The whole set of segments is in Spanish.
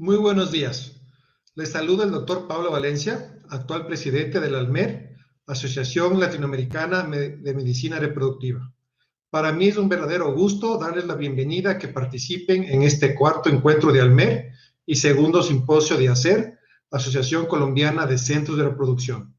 Muy buenos días. Les saluda el doctor Pablo Valencia, actual presidente de la ALMER, Asociación Latinoamericana de Medicina Reproductiva. Para mí es un verdadero gusto darles la bienvenida a que participen en este cuarto encuentro de ALMER y segundo simposio de ACER, Asociación Colombiana de Centros de Reproducción.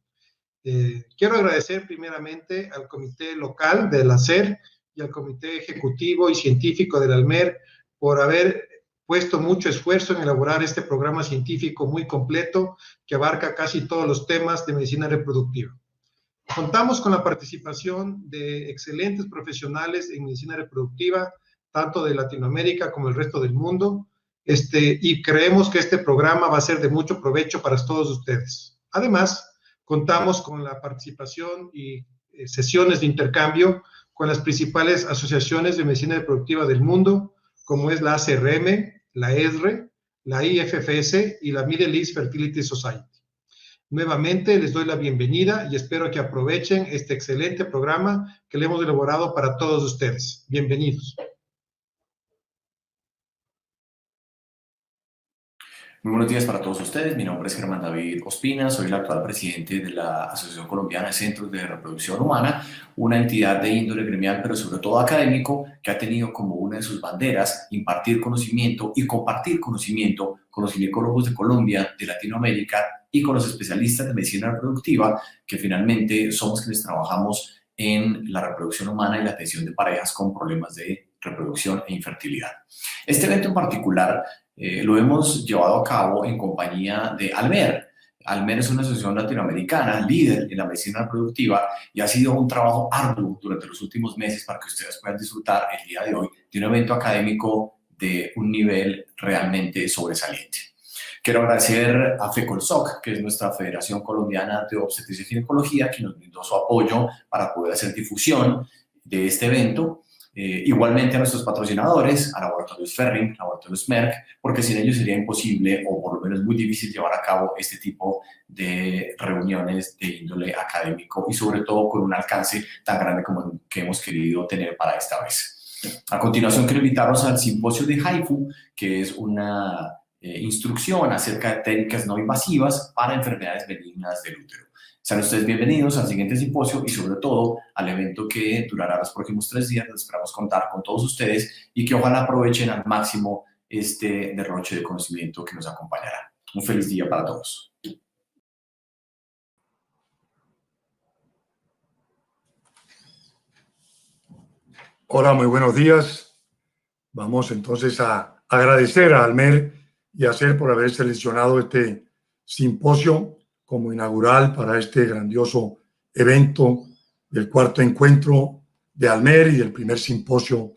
Quiero agradecer primeramente al comité local del ACER y al comité ejecutivo y científico del ALMER por haber puesto mucho esfuerzo en elaborar este programa científico muy completo que abarca casi todos los temas de medicina reproductiva. Contamos con la participación de excelentes profesionales en medicina reproductiva, tanto de Latinoamérica como el resto del mundo, y creemos que este programa va a ser de mucho provecho para todos ustedes. Además, contamos con la participación y sesiones de intercambio con las principales asociaciones de medicina reproductiva del mundo, como es la ACRM, la ESRE, la IFFS y la Middle East Fertility Society. Nuevamente les doy la bienvenida y espero que aprovechen este excelente programa que le hemos elaborado para todos ustedes. Bienvenidos. Muy buenos días para todos ustedes. Mi nombre es Germán David Ospina, soy el actual presidente de la Asociación Colombiana de Centros de Reproducción Humana, una entidad de índole gremial, pero sobre todo académico, que ha tenido como una de sus banderas impartir conocimiento y compartir conocimiento con los ginecólogos de Colombia, de Latinoamérica y con los especialistas de medicina reproductiva, que finalmente somos quienes trabajamos en la reproducción humana y la atención de parejas con problemas de reproducción e infertilidad. Este evento en particular lo hemos llevado a cabo en compañía de ALMER. ALMER es una asociación latinoamericana líder en la medicina reproductiva y ha sido un trabajo arduo durante los últimos meses para que ustedes puedan disfrutar el día de hoy de un evento académico de un nivel realmente sobresaliente. Quiero agradecer a FECOLSOC, que es nuestra Federación Colombiana de Obstetricia y Ginecología, que nos brindó su apoyo para poder hacer difusión de este evento. Igualmente a nuestros patrocinadores, a Laboratorios Ferring, Laboratorios Merck, porque sin ellos sería imposible o por lo menos muy difícil llevar a cabo este tipo de reuniones de índole académico y sobre todo con un alcance tan grande como el que hemos querido tener para esta vez. A continuación quiero invitarlos al simposio de HIFU, que es una instrucción acerca de técnicas no invasivas para enfermedades benignas del útero. Sean ustedes bienvenidos al siguiente simposio y sobre todo al evento que durará los próximos 3 días. Esperamos contar con todos ustedes y que ojalá aprovechen al máximo este derroche de conocimiento que nos acompañará. Un feliz día para todos. Hola, muy buenos días. Vamos entonces a agradecer a ALMER y a ACER por haber seleccionado este simposio como inaugural para este grandioso evento del cuarto encuentro de ALMER y del primer simposio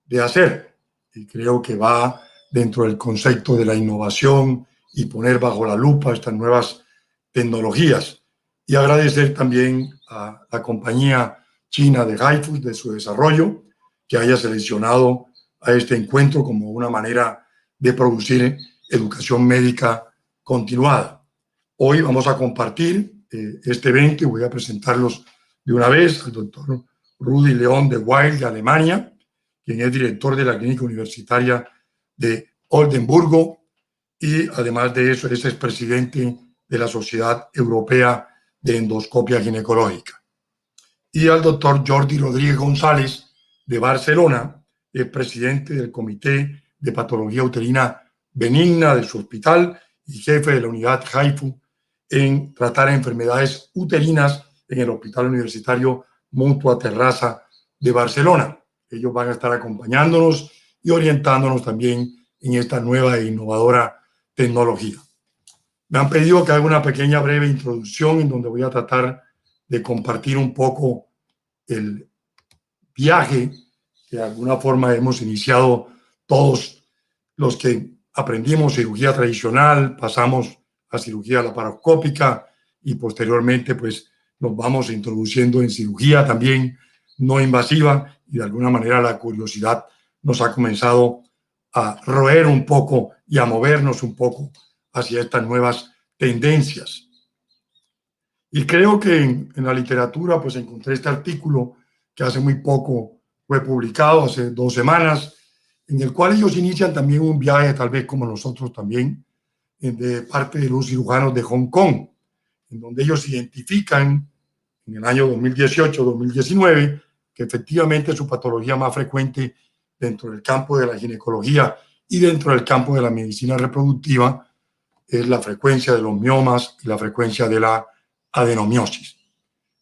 de ACER. Y creo que va dentro del concepto de la innovación y poner bajo la lupa estas nuevas tecnologías. Y agradecer también a la compañía china de HIFU de su desarrollo, que haya seleccionado a este encuentro como una manera de producir educación médica continuada. Hoy vamos a compartir este evento y voy a presentarlos de una vez al doctor Rudi León de Weil de Alemania, quien es director de la Clínica Universitaria de Oldenburgo y además de eso es expresidente de la Sociedad Europea de Endoscopia Ginecológica. Y al doctor Jordi Rodríguez González de Barcelona, es presidente del Comité de Patología Uterina Benigna de su hospital y jefe de la unidad HIFU en tratar enfermedades uterinas en el Hospital Universitario Mutua Terrassa de Barcelona. Ellos van a estar acompañándonos y orientándonos también en esta nueva e innovadora tecnología. Me han pedido que haga una pequeña breve introducción en donde voy a tratar de compartir un poco el viaje que de alguna forma hemos iniciado todos los que aprendimos cirugía tradicional, pasamos a cirugía laparoscópica y posteriormente pues nos vamos introduciendo en cirugía también no invasiva y de alguna manera la curiosidad nos ha comenzado a roer un poco y a movernos un poco hacia estas nuevas tendencias. Y creo que en la literatura pues encontré este artículo que hace muy poco fue publicado, hace 2 semanas, en el cual ellos inician también un viaje, tal vez como nosotros también, de parte de los cirujanos de Hong Kong, en donde ellos identifican en el año 2018-2019 que efectivamente su patología más frecuente dentro del campo de la ginecología y dentro del campo de la medicina reproductiva es la frecuencia de los miomas y la frecuencia de la adenomiosis.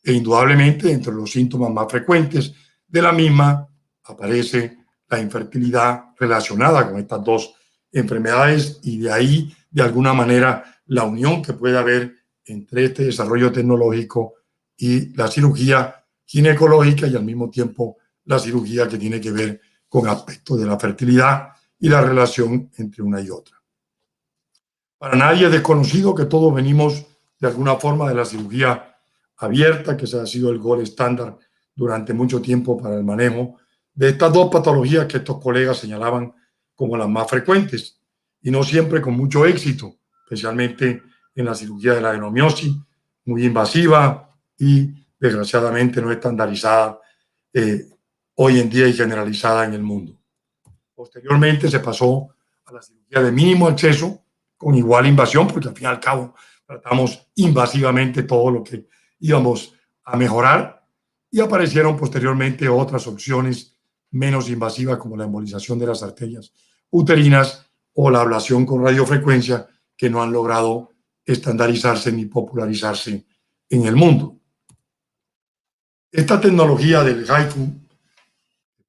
E indudablemente, entre los síntomas más frecuentes de la misma aparece la infertilidad relacionada con estas dos enfermedades y de ahí, de alguna manera, la unión que puede haber entre este desarrollo tecnológico y la cirugía ginecológica y al mismo tiempo la cirugía que tiene que ver con aspectos de la fertilidad y la relación entre una y otra. Para nadie es desconocido que todos venimos de alguna forma de la cirugía abierta, que ese ha sido el gold estándar durante mucho tiempo para el manejo de estas dos patologías que estos colegas señalaban como las más frecuentes y no siempre con mucho éxito, especialmente en la cirugía de la adenomiosis, muy invasiva y desgraciadamente no estandarizada hoy en día y generalizada en el mundo. Posteriormente se pasó a la cirugía de mínimo acceso con igual invasión, porque al fin y al cabo tratamos invasivamente todo lo que íbamos a mejorar, y aparecieron posteriormente otras opciones menos invasivas como la embolización de las arterias uterinas o la ablación con radiofrecuencia, que no han logrado estandarizarse ni popularizarse en el mundo. Esta tecnología del HIFU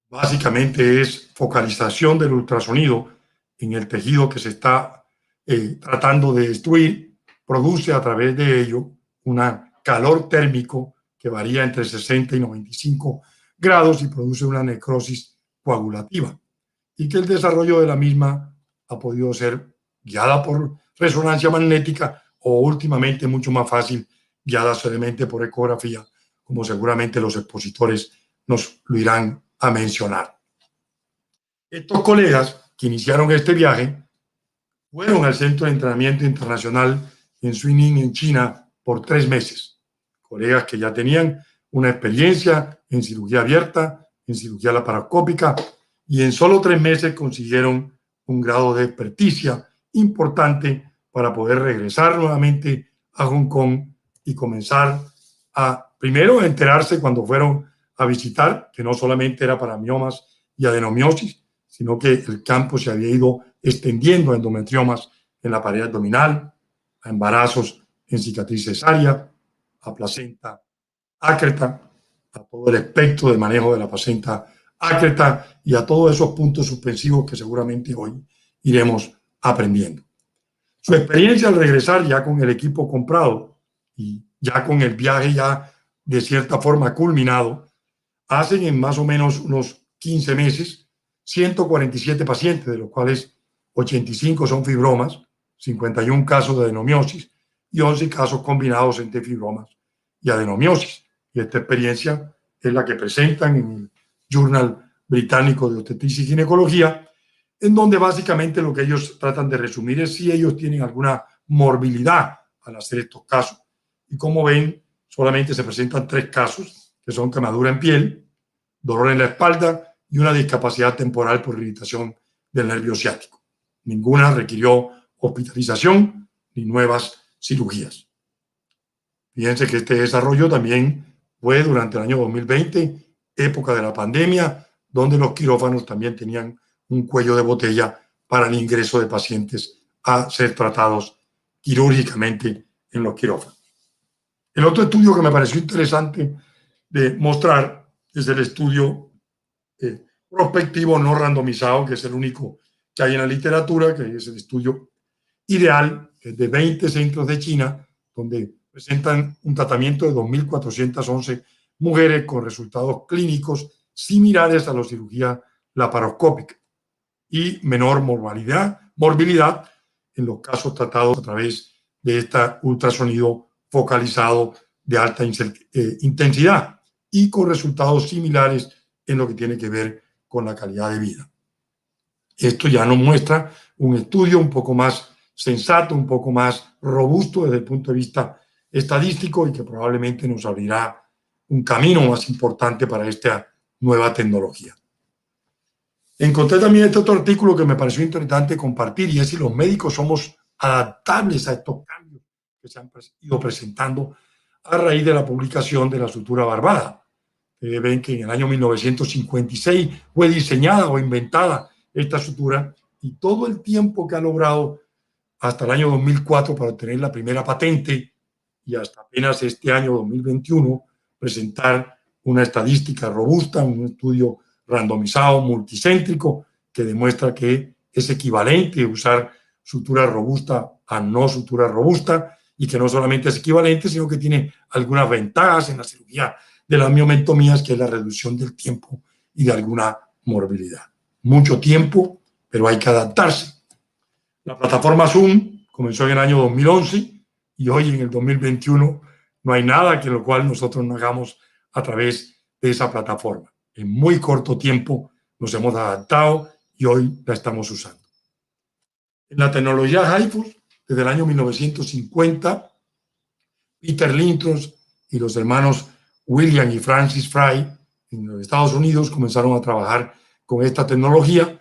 básicamente es focalización del ultrasonido en el tejido que se está tratando de destruir, produce a través de ello un calor térmico que varía entre 60 y 95 grados y produce una necrosis coagulativa, y que el desarrollo de la misma ha podido ser guiada por resonancia magnética o últimamente mucho más fácil, guiada solamente por ecografía, como seguramente los expositores nos lo irán a mencionar. Estos colegas que iniciaron este viaje fueron al Centro de Entrenamiento Internacional en Suining, en China, por 3 meses. Colegas que ya tenían una experiencia en cirugía abierta, en cirugía laparoscópica, y en solo 3 meses consiguieron un grado de experticia importante para poder regresar nuevamente a Hong Kong y comenzar a, primero, enterarse cuando fueron a visitar, que no solamente era para miomas y adenomiosis, sino que el campo se había ido extendiendo a endometriomas en la pared abdominal, a embarazos en cicatriz cesárea, a placenta ácreta, a todo el espectro de manejo de la placenta ácreta y a todos esos puntos suspensivos que seguramente hoy iremos aprendiendo. Su experiencia al regresar ya con el equipo comprado y ya con el viaje ya de cierta forma culminado, hacen en más o menos unos 15 meses 147 pacientes, de los cuales 85 son fibromas, 51 casos de adenomiosis y 11 casos combinados entre fibromas y adenomiosis. Y esta experiencia es la que presentan en el Journal Británico de Obstetricia y Ginecología, en donde básicamente lo que ellos tratan de resumir es si ellos tienen alguna morbilidad al hacer estos casos. Y como ven, solamente se presentan 3 casos, que son quemadura en piel, dolor en la espalda y una discapacidad temporal por irritación del nervio ciático. Ninguna requirió hospitalización ni nuevas cirugías. Fíjense que este desarrollo también fue durante el año 2020, época de la pandemia, donde los quirófanos también tenían un cuello de botella para el ingreso de pacientes a ser tratados quirúrgicamente en los quirófanos. El otro estudio que me pareció interesante de mostrar es el estudio prospectivo no randomizado, que es el único que hay en la literatura, que es el estudio ideal, que es de 20 centros de China, donde presentan un tratamiento de 2.411 mujeres con resultados clínicos similares a la cirugía laparoscópica y menor morbilidad en los casos tratados a través de este ultrasonido focalizado de alta intensidad y con resultados similares en lo que tiene que ver con la calidad de vida. Esto ya nos muestra un estudio un poco más sensato, un poco más robusto desde el punto de vista estadístico y que probablemente nos abrirá un camino más importante para esta nueva tecnología. Encontré también este otro artículo que me pareció interesante compartir y es si los médicos somos adaptables a estos cambios que se han ido presentando a raíz de la publicación de la sutura barbada. Ven que en el año 1956 fue diseñada o inventada esta sutura y todo el tiempo que ha logrado hasta el año 2004 para obtener la primera patente y hasta apenas este año 2021 presentar una estadística robusta, un estudio randomizado multicéntrico que demuestra que es equivalente usar sutura robusta a no sutura robusta y que no solamente es equivalente, sino que tiene algunas ventajas en la cirugía de las miomentomías, que es la reducción del tiempo y de alguna morbilidad. Mucho tiempo, pero hay que adaptarse. La plataforma Zoom comenzó en el año 2011 y hoy en el 2021 no hay nada que lo cual nosotros no hagamos a través de esa plataforma. En muy corto tiempo nos hemos adaptado y hoy la estamos usando. En la tecnología HIFU, desde el año 1950, Peter Lindros y los hermanos William y Francis Fry en los Estados Unidos comenzaron a trabajar con esta tecnología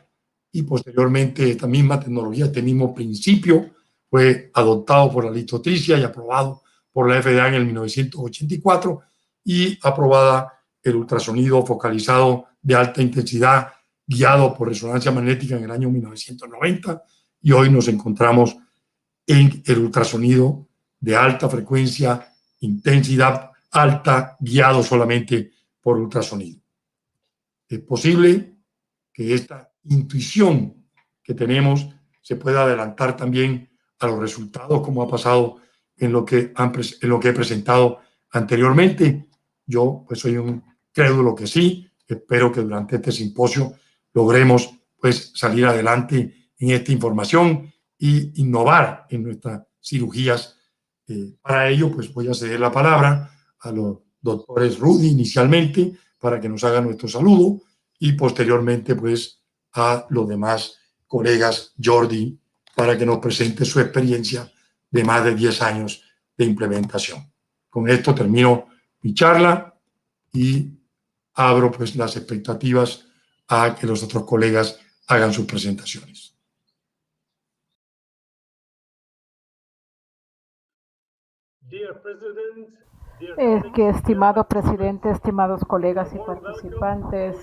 y posteriormente esta misma tecnología, este mismo principio fue adoptado por la lithotricia y aprobado por la FDA en el 1984 y aprobada el ultrasonido focalizado de alta intensidad guiado por resonancia magnética en el año 1990 y hoy nos encontramos en el ultrasonido de alta frecuencia, intensidad alta, guiado solamente por ultrasonido. Es posible que esta intuición que tenemos se pueda adelantar también a los resultados, como ha pasado en lo que he presentado anteriormente. Yo pues soy un crédulo que sí, espero que durante este simposio logremos pues salir adelante en esta información y innovar en nuestras cirugías. Para ello pues voy a ceder la palabra a los doctores Rudy inicialmente para que nos haga nuestro saludo y posteriormente pues a los demás colegas Jordi para que nos presente su experiencia de más de 10 años de implementación. Con esto termino mi charla y abro pues las expectativas a que los otros colegas hagan sus presentaciones. Estimado presidente, estimados colegas y participantes,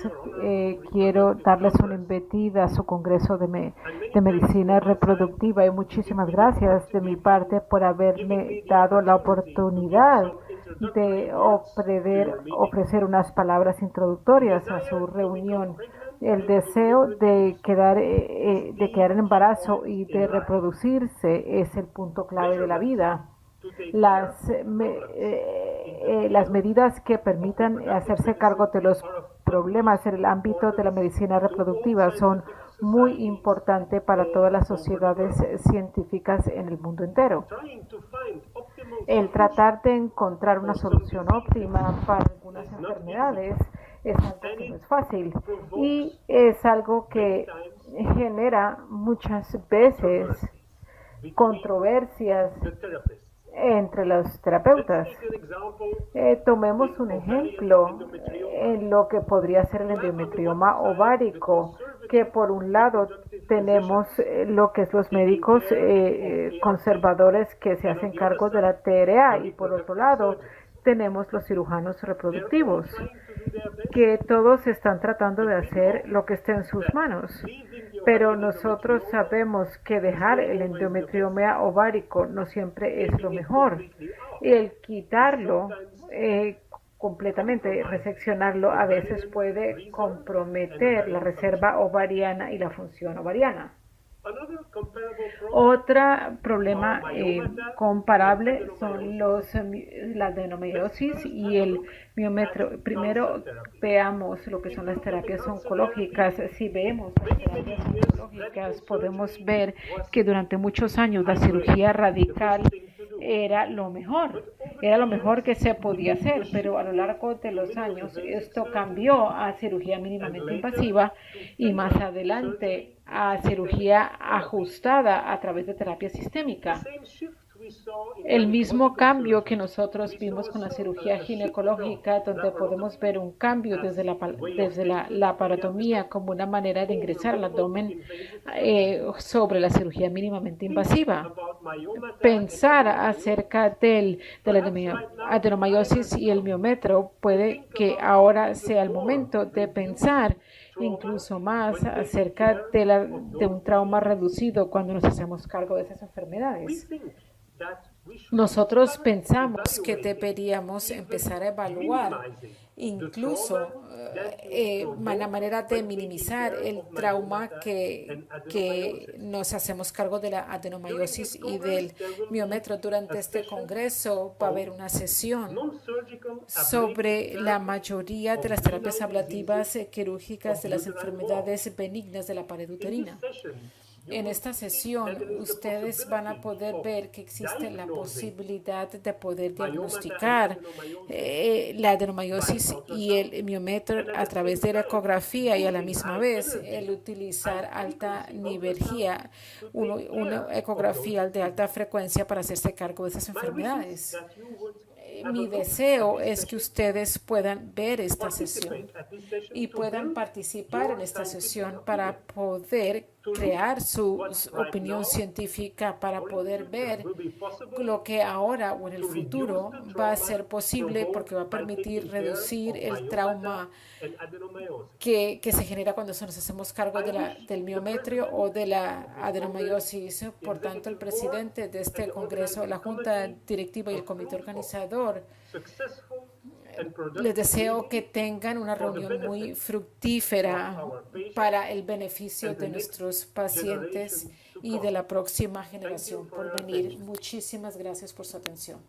quiero darles una bienvenida a su Congreso de Medicina Reproductiva y muchísimas gracias de mi parte por haberme dado la oportunidad de ofrecer unas palabras introductorias a su reunión. El deseo de quedar en embarazo y de reproducirse es el punto clave de la vida. Las medidas que permitan hacerse cargo de los problemas en el ámbito de la medicina reproductiva son muy importantes para todas las sociedades científicas en el mundo entero. El tratar de encontrar una solución óptima para algunas enfermedades es algo que no es fácil y es algo que genera muchas veces controversias entre los terapeutas. Tomemos un ejemplo en lo que podría ser el endometrioma ovárico, que por un lado tenemos lo que es los médicos conservadores que se hacen cargo de la TRA y por otro lado tenemos los cirujanos reproductivos que todos están tratando de hacer lo que esté en sus manos. Pero nosotros sabemos que dejar el endometrioma ovárico no siempre es lo mejor. El quitarlo completamente, reseccionarlo, a veces puede comprometer la reserva ovariana y la función ovariana. Otro problema comparable son la adenomiosis y el miometrio. Primero veamos lo que son las terapias oncológicas. Si vemos las terapias oncológicas, podemos ver que durante muchos años la cirugía radical era lo mejor que se podía hacer, pero a lo largo de los años esto cambió a cirugía mínimamente invasiva y más adelante a cirugía ajustada a través de terapia sistémica. El mismo cambio que nosotros vimos con la cirugía ginecológica, donde podemos ver un cambio desde la laparotomía como una manera de ingresar al abdomen sobre la cirugía mínimamente invasiva. Pensar acerca de la adenomyosis y el miometro puede que ahora sea el momento de pensar incluso más acerca de un trauma reducido cuando nos hacemos cargo de esas enfermedades. Nosotros pensamos que deberíamos empezar a evaluar incluso la manera de minimizar el trauma que nos hacemos cargo de la adenomyosis y del miometro. Durante este congreso va a haber una sesión sobre la mayoría de las terapias ablativas quirúrgicas de las enfermedades benignas de la pared uterina. En esta sesión, ustedes van a poder ver que existe la posibilidad de poder diagnosticar la adenomyosis y el miometro a través de la ecografía y a la misma vez el utilizar alta nivelgía, una ecografía de alta frecuencia para hacerse cargo de esas enfermedades. Mi deseo es que ustedes puedan ver esta sesión y puedan participar en esta sesión para poder crear su opinión científica, para poder ver lo que ahora o en el futuro va a ser posible, porque va a permitir reducir el trauma que se genera cuando nos hacemos cargo del miometrio o de la adenomyosis. Por tanto, el presidente de este congreso, la junta directiva y el comité organizador, les deseo que tengan una reunión muy fructífera para el beneficio de nuestros pacientes y de la próxima generación por venir. Muchísimas gracias por su atención.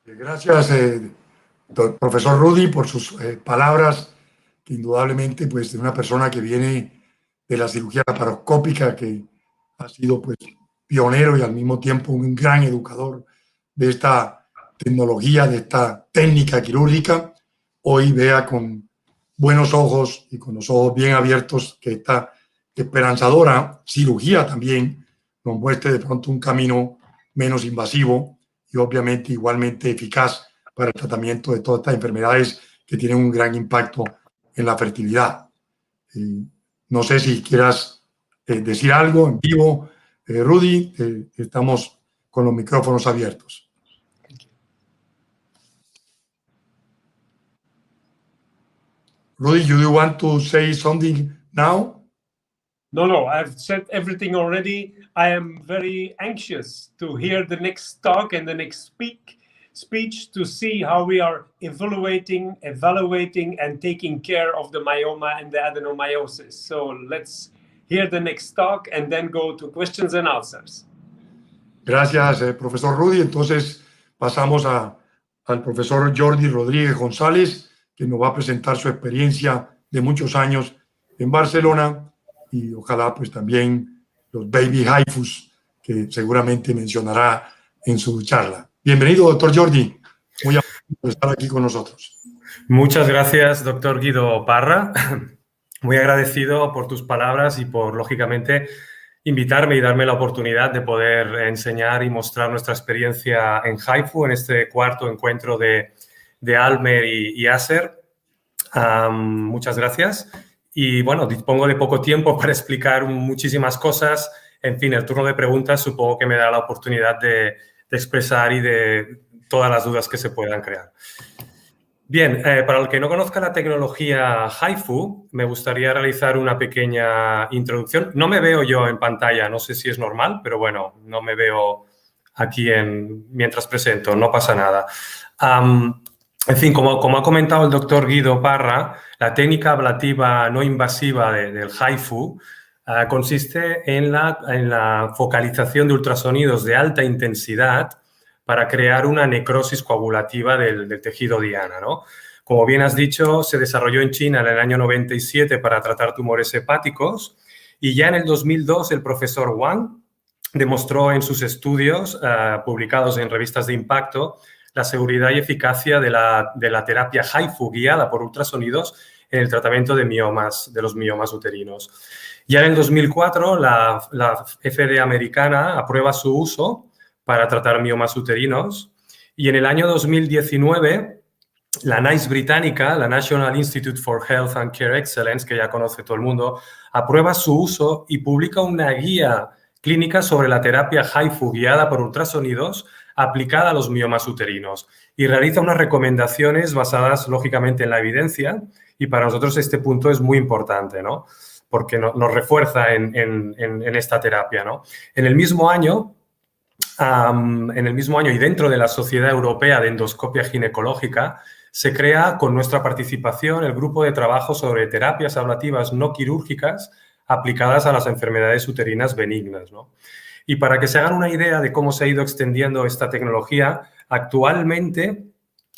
Gracias, profesor Rudy, por sus palabras, que indudablemente, pues, de una persona que viene de la cirugía laparoscópica, que ha sido, pues, pionero y al mismo tiempo un gran educador de esta tecnología, de esta técnica quirúrgica, hoy vea con buenos ojos y con los ojos bien abiertos que esta esperanzadora cirugía también nos muestre de pronto un camino menos invasivo y obviamente igualmente eficaz para el tratamiento de todas estas enfermedades que tienen un gran impacto en la fertilidad. No sé si quieras decir algo en vivo, Rudy, estamos con los micrófonos abiertos. Rudy, do you want to say something now? No, I've said everything already. I am very anxious to hear the next talk and the next speech to see how we are evaluating, and taking care of the myoma and the adenomyosis. So let's hear the next talk and then go to questions and answers. Gracias, profesor Rudy. Entonces pasamos al profesor Jordi Rodríguez González, que nos va a presentar su experiencia de muchos años en Barcelona y ojalá pues también los baby HIFUs que seguramente mencionará en su charla. Bienvenido, doctor Jordi. Muy amable por estar aquí con nosotros. Muchas gracias, doctor Guido Parra. Muy agradecido por tus palabras y por, lógicamente, invitarme y darme la oportunidad de poder enseñar y mostrar nuestra experiencia en HIFU en este cuarto encuentro de Almer y Acer. Muchas gracias. Y, bueno, dispongo de poco tiempo para explicar muchísimas cosas. En fin, el turno de preguntas supongo que me da la oportunidad de expresar y de todas las dudas que se puedan crear. Bien, para el que no conozca la tecnología HIFU, me gustaría realizar una pequeña introducción. No me veo yo en pantalla, no sé si es normal, pero bueno, no me veo aquí mientras presento, no pasa nada. En fin, como ha comentado el doctor Guido Parra, la técnica ablativa no invasiva del HIFU consiste en la focalización de ultrasonidos de alta intensidad para crear una necrosis coagulativa del tejido diana, ¿no? Como bien has dicho, se desarrolló en China en el año 97 para tratar tumores hepáticos y ya en el 2002 el profesor Wang demostró en sus estudios publicados en revistas de impacto la seguridad y eficacia de la terapia HIFU guiada por ultrasonidos en el tratamiento de miomas, de los miomas uterinos. Ya en el 2004, la FDA americana aprueba su uso para tratar miomas uterinos y en el año 2019, la NICE británica, la National Institute for Health and Care Excellence, que ya conoce todo el mundo, aprueba su uso y publica una guía clínica sobre la terapia HIFU guiada por ultrasonidos aplicada a los miomas uterinos y realiza unas recomendaciones basadas, lógicamente, en la evidencia y para nosotros este punto es muy importante, ¿no? Porque nos refuerza en esta terapia, ¿no? En el mismo año y dentro de la Sociedad Europea de Endoscopia Ginecológica se crea con nuestra participación el grupo de trabajo sobre terapias ablativas no quirúrgicas aplicadas a las enfermedades uterinas benignas, ¿no? Y para que se hagan una idea de cómo se ha ido extendiendo esta tecnología, actualmente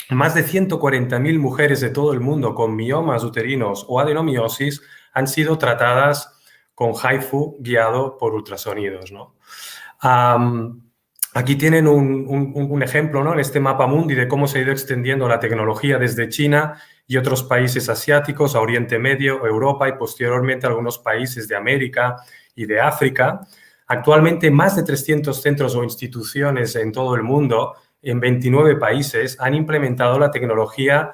más de 140.000 mujeres de todo el mundo con miomas uterinos o adenomiosis han sido tratadas con HIFU guiado por ultrasonidos, ¿no? Aquí tienen un ejemplo, ¿no? En este mapa mundi de cómo se ha ido extendiendo la tecnología desde China y otros países asiáticos a Oriente Medio, Europa y posteriormente a algunos países de América y de África. Actualmente más de 300 centros o instituciones en todo el mundo, en 29 países, han implementado la tecnología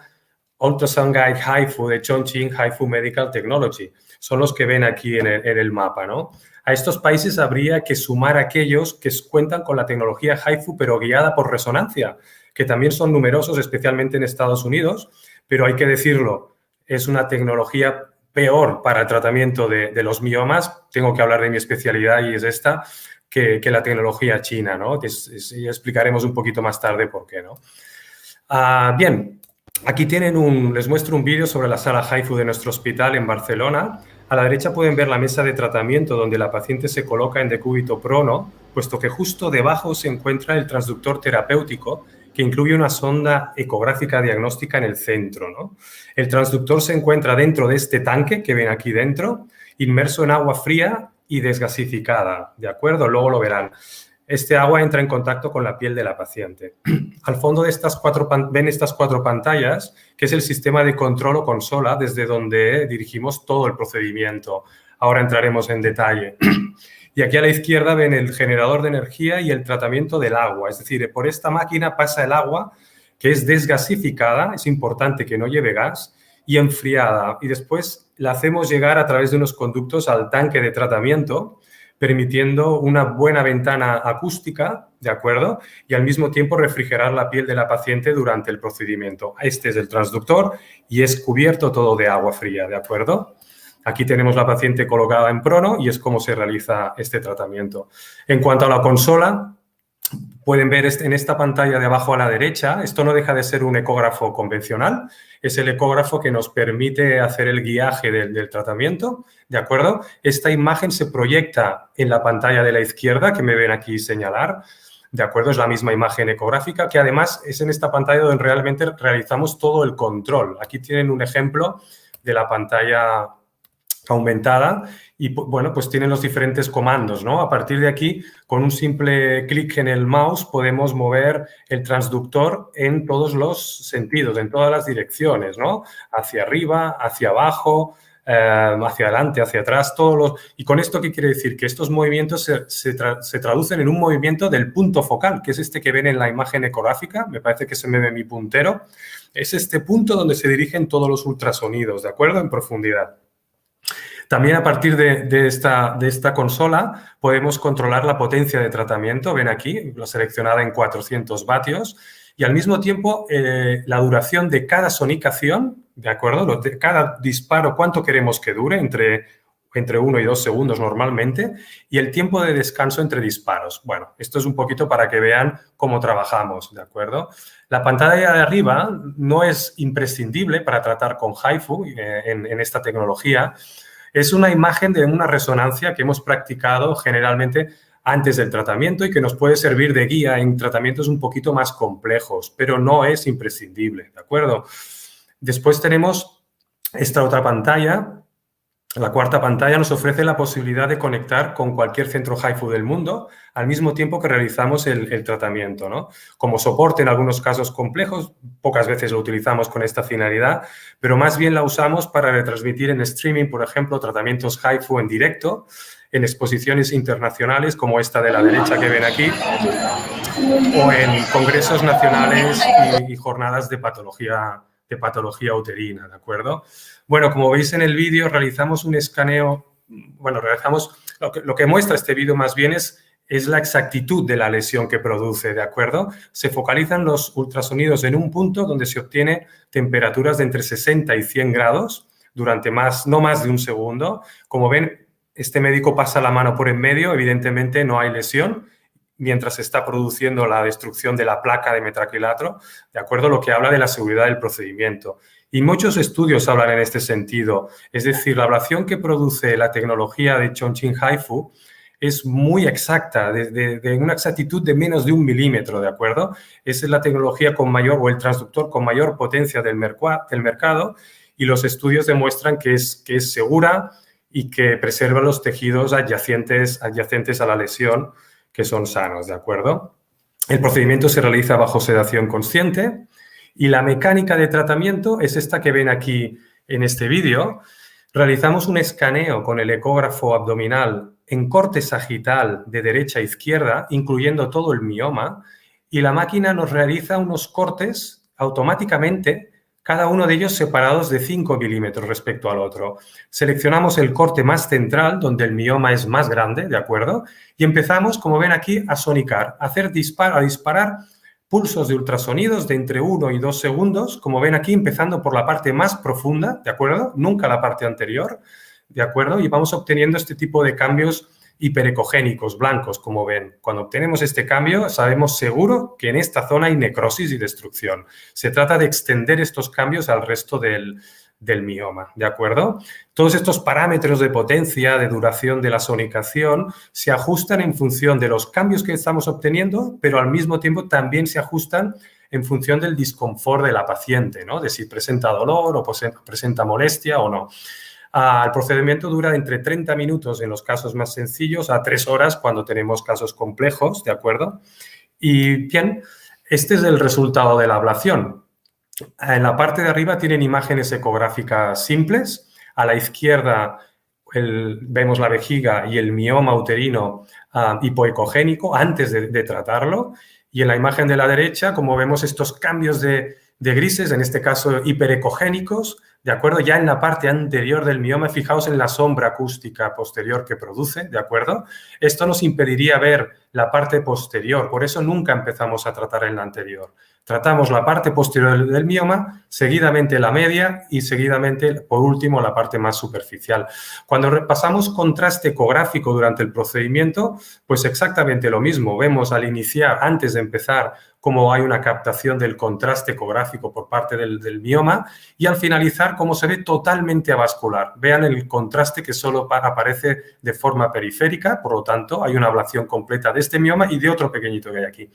Ultrasound Guide HIFU de Chongqing HIFU Medical Technology. Son los que ven aquí en el mapa, ¿no? A estos países habría que sumar aquellos que cuentan con la tecnología HIFU, pero guiada por resonancia, que también son numerosos, especialmente en Estados Unidos, pero hay que decirlo, es una tecnología peor para el tratamiento de los miomas. Tengo que hablar de mi especialidad y es esta, que la tecnología china, ¿no? Y explicaremos un poquito más tarde por qué, ¿no? Bien, aquí les muestro un vídeo sobre la sala HIFU de nuestro hospital en Barcelona. A la derecha pueden ver la mesa de tratamiento donde la paciente se coloca en decúbito prono, puesto que justo debajo se encuentra el transductor terapéutico que incluye una sonda ecográfica diagnóstica en el centro, ¿no? El transductor se encuentra dentro de este tanque que ven aquí dentro, inmerso en agua fría y desgasificada, ¿de acuerdo? Luego lo verán. Este agua entra en contacto con la piel de la paciente. Al fondo de ven estas cuatro pantallas, que es el sistema de control o consola desde donde dirigimos todo el procedimiento. Ahora entraremos en detalle. Y aquí a la izquierda ven el generador de energía y el tratamiento del agua. Es decir, por esta máquina pasa el agua que es desgasificada, es importante que no lleve gas, y enfriada. Y después la hacemos llegar a través de unos conductos al tanque de tratamiento, permitiendo una buena ventana acústica, ¿de acuerdo? Y al mismo tiempo refrigerar la piel de la paciente durante el procedimiento. Este es el transductor y es cubierto todo de agua fría, ¿de acuerdo? Aquí tenemos la paciente colocada en prono y es como se realiza este tratamiento. En cuanto a la consola, pueden ver en esta pantalla de abajo a la derecha, esto no deja de ser un ecógrafo convencional, es el ecógrafo que nos permite hacer el guiaje del tratamiento, ¿de acuerdo? Esta imagen se proyecta en la pantalla de la izquierda, que me ven aquí señalar, ¿de acuerdo? Es la misma imagen ecográfica, que además es en esta pantalla donde realmente realizamos todo el control. Aquí tienen un ejemplo de la pantalla aumentada y, bueno, pues tienen los diferentes comandos, ¿no? A partir de aquí, con un simple clic en el mouse, podemos mover el transductor en todos los sentidos, en todas las direcciones, ¿no? Hacia arriba, hacia abajo, hacia adelante, hacia atrás, Y con esto, ¿qué quiere decir? Que estos movimientos se traducen en un movimiento del punto focal, que es este que ven en la imagen ecográfica, me parece que se me ve mi puntero, es este punto donde se dirigen todos los ultrasonidos, ¿de acuerdo? En profundidad. También a partir de esta consola podemos controlar la potencia de tratamiento, ven aquí, lo seleccionada en 400 vatios, y al mismo tiempo la duración de cada sonicación, ¿de acuerdo? De cada disparo, cuánto queremos que dure, entre 1 y 2 segundos normalmente, y el tiempo de descanso entre disparos. Bueno, esto es un poquito para que vean cómo trabajamos, ¿de acuerdo? La pantalla de arriba no es imprescindible para tratar con HIFU en esta tecnología. Es una imagen de una resonancia que hemos practicado generalmente antes del tratamiento y que nos puede servir de guía en tratamientos un poquito más complejos, pero no es imprescindible, ¿de acuerdo? Después tenemos esta otra pantalla La cuarta pantalla nos ofrece la posibilidad de conectar con cualquier centro HIFU del mundo al mismo tiempo que realizamos el tratamiento, ¿no? Como soporte en algunos casos complejos, pocas veces lo utilizamos con esta finalidad, pero más bien la usamos para retransmitir en streaming, por ejemplo, tratamientos HIFU en directo, en exposiciones internacionales como esta de la derecha que ven aquí, o en congresos nacionales y jornadas de patología uterina, ¿de acuerdo? Bueno, como veis en el vídeo, realizamos un escaneo, bueno, lo que muestra este vídeo más bien es la exactitud de la lesión que produce, ¿de acuerdo? Se focalizan los ultrasonidos en un punto donde se obtiene temperaturas de entre 60 y 100 grados durante no más de un segundo. Como ven, este médico pasa la mano por en medio, evidentemente no hay lesión, mientras se está produciendo la destrucción de la placa de metacrilato, ¿de acuerdo? Lo que habla de la seguridad del procedimiento. Y muchos estudios hablan en este sentido. Es decir, la ablación que produce la tecnología de Chongqing HIFU es muy exacta, de una exactitud de menos de 1 milímetro, ¿de acuerdo? Esa es la tecnología con mayor, o el transductor con mayor potencia del mercado, y los estudios demuestran que es segura y que preserva los tejidos adyacentes a la lesión, que son sanos, ¿de acuerdo? El procedimiento se realiza bajo sedación consciente y la mecánica de tratamiento es esta que ven aquí en este vídeo. Realizamos un escaneo con el ecógrafo abdominal en corte sagital de derecha a izquierda, incluyendo todo el mioma, y la máquina nos realiza unos cortes automáticamente, cada uno de ellos separados de 5 milímetros respecto al otro. Seleccionamos el corte más central, donde el mioma es más grande, ¿de acuerdo? Y empezamos, como ven aquí, a sonicar, a disparar pulsos de ultrasonidos de entre 1 y 2 segundos, como ven aquí, empezando por la parte más profunda, ¿de acuerdo? Nunca la parte anterior, ¿de acuerdo? Y vamos obteniendo este tipo de cambios hiperecogénicos, blancos, como ven. Cuando obtenemos este cambio, sabemos seguro que en esta zona hay necrosis y destrucción. Se trata de extender estos cambios al resto del mioma, ¿de acuerdo? Todos estos parámetros de potencia, de duración de la sonicación, se ajustan en función de los cambios que estamos obteniendo, pero al mismo tiempo también se ajustan en función del disconfort de la paciente, ¿no? De si presenta dolor o presenta molestia o no. El procedimiento dura entre 30 minutos en los casos más sencillos a 3 horas cuando tenemos casos complejos, ¿de acuerdo? Y bien, este es el resultado de la ablación. En la parte de arriba tienen imágenes ecográficas simples. A la izquierda vemos la vejiga y el mioma uterino hipoecogénico antes de tratarlo. Y en la imagen de la derecha, como vemos estos cambios de grises, en este caso hiperecogénicos, ¿de acuerdo? Ya en la parte anterior del mioma, fijaos en la sombra acústica posterior que produce, ¿de acuerdo? Esto nos impediría ver la parte posterior, por eso nunca empezamos a tratar en la anterior. Tratamos la parte posterior del mioma, seguidamente la media y seguidamente, por último, la parte más superficial. Cuando repasamos contraste ecográfico durante el procedimiento, pues exactamente lo mismo. Vemos al iniciar, antes de empezar, cómo hay una captación del contraste ecográfico por parte del mioma y al finalizar cómo se ve totalmente avascular. Vean el contraste que solo aparece de forma periférica, por lo tanto hay una ablación completa de este mioma y de otro pequeñito que hay aquí.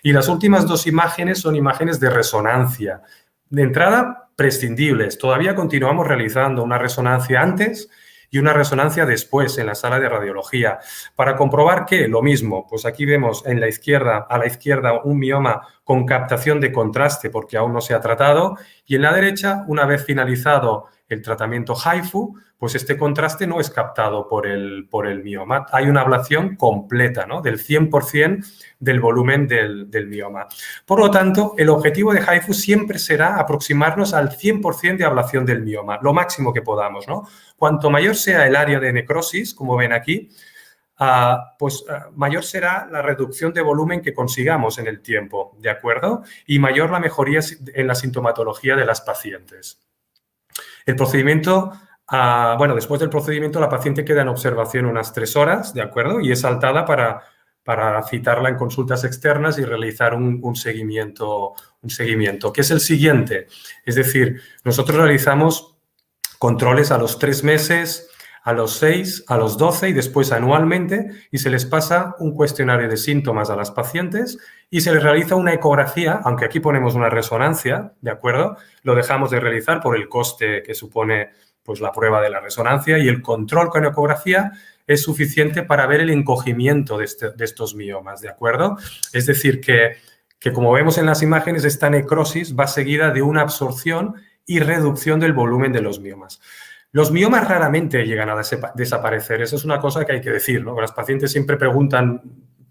Y las últimas 2 imágenes son imágenes de resonancia. De entrada, prescindibles. Todavía continuamos realizando una resonancia antes y una resonancia después en la sala de radiología. Para comprobar que lo mismo, pues aquí vemos a la izquierda un mioma con captación de contraste porque aún no se ha tratado y en la derecha, una vez finalizado el tratamiento HIFU, pues este contraste no es captado por el mioma. Hay una ablación completa, ¿no? Del 100% del volumen del mioma. Por lo tanto, el objetivo de HIFU siempre será aproximarnos al 100% de ablación del mioma, lo máximo que podamos, ¿no? Cuanto mayor sea el área de necrosis, como ven aquí, mayor será la reducción de volumen que consigamos en el tiempo, ¿de acuerdo? Y mayor la mejoría en la sintomatología de las pacientes. El procedimiento, después del procedimiento la paciente queda en observación unas 3 horas, ¿de acuerdo? Y es saltada para citarla en consultas externas y realizar un seguimiento, que es el siguiente. Es decir, nosotros realizamos controles a los 3 meses, a los 6, a los 12 y después anualmente y se les pasa un cuestionario de síntomas a las pacientes y se les realiza una ecografía, aunque aquí ponemos una resonancia, ¿de acuerdo? Lo dejamos de realizar por el coste que supone pues la prueba de la resonancia, y el control con ecografía es suficiente para ver el encogimiento de estos miomas, ¿de acuerdo? Es decir, que como vemos en las imágenes, esta necrosis va seguida de una absorción y reducción del volumen de los miomas. Los miomas raramente llegan a desaparecer, eso es una cosa que hay que decir, ¿no? Los pacientes siempre preguntan,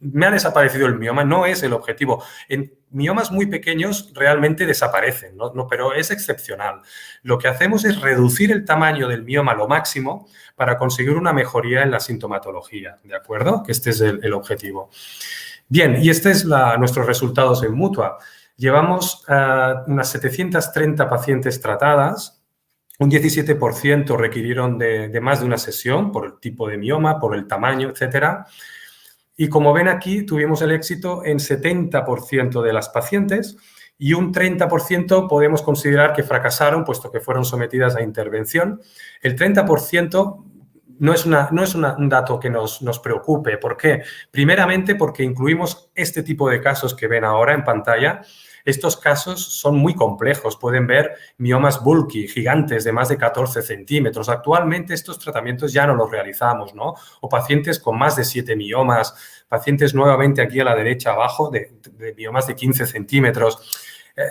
¿me ha desaparecido el mioma? No es el objetivo. En miomas muy pequeños realmente desaparecen, ¿no? Pero es excepcional. Lo que hacemos es reducir el tamaño del mioma a lo máximo para conseguir una mejoría en la sintomatología, ¿de acuerdo? Que este es el objetivo. Bien, y este es nuestros resultados en Mutua. Llevamos unas 730 pacientes tratadas, un 17% requirieron de más de una sesión por el tipo de mioma, por el tamaño, etcétera. Y como ven aquí, tuvimos el éxito en 70% de las pacientes y un 30% podemos considerar que fracasaron, puesto que fueron sometidas a intervención. El 30% no es un dato que nos preocupe. ¿Por qué? Primeramente porque incluimos este tipo de casos que ven ahora en pantalla. Estos casos son muy complejos. Pueden ver miomas bulky, gigantes, de más de 14 centímetros. Actualmente estos tratamientos ya no los realizamos, ¿no? O pacientes con más de 7 miomas, pacientes nuevamente aquí a la derecha abajo de miomas de 15 centímetros.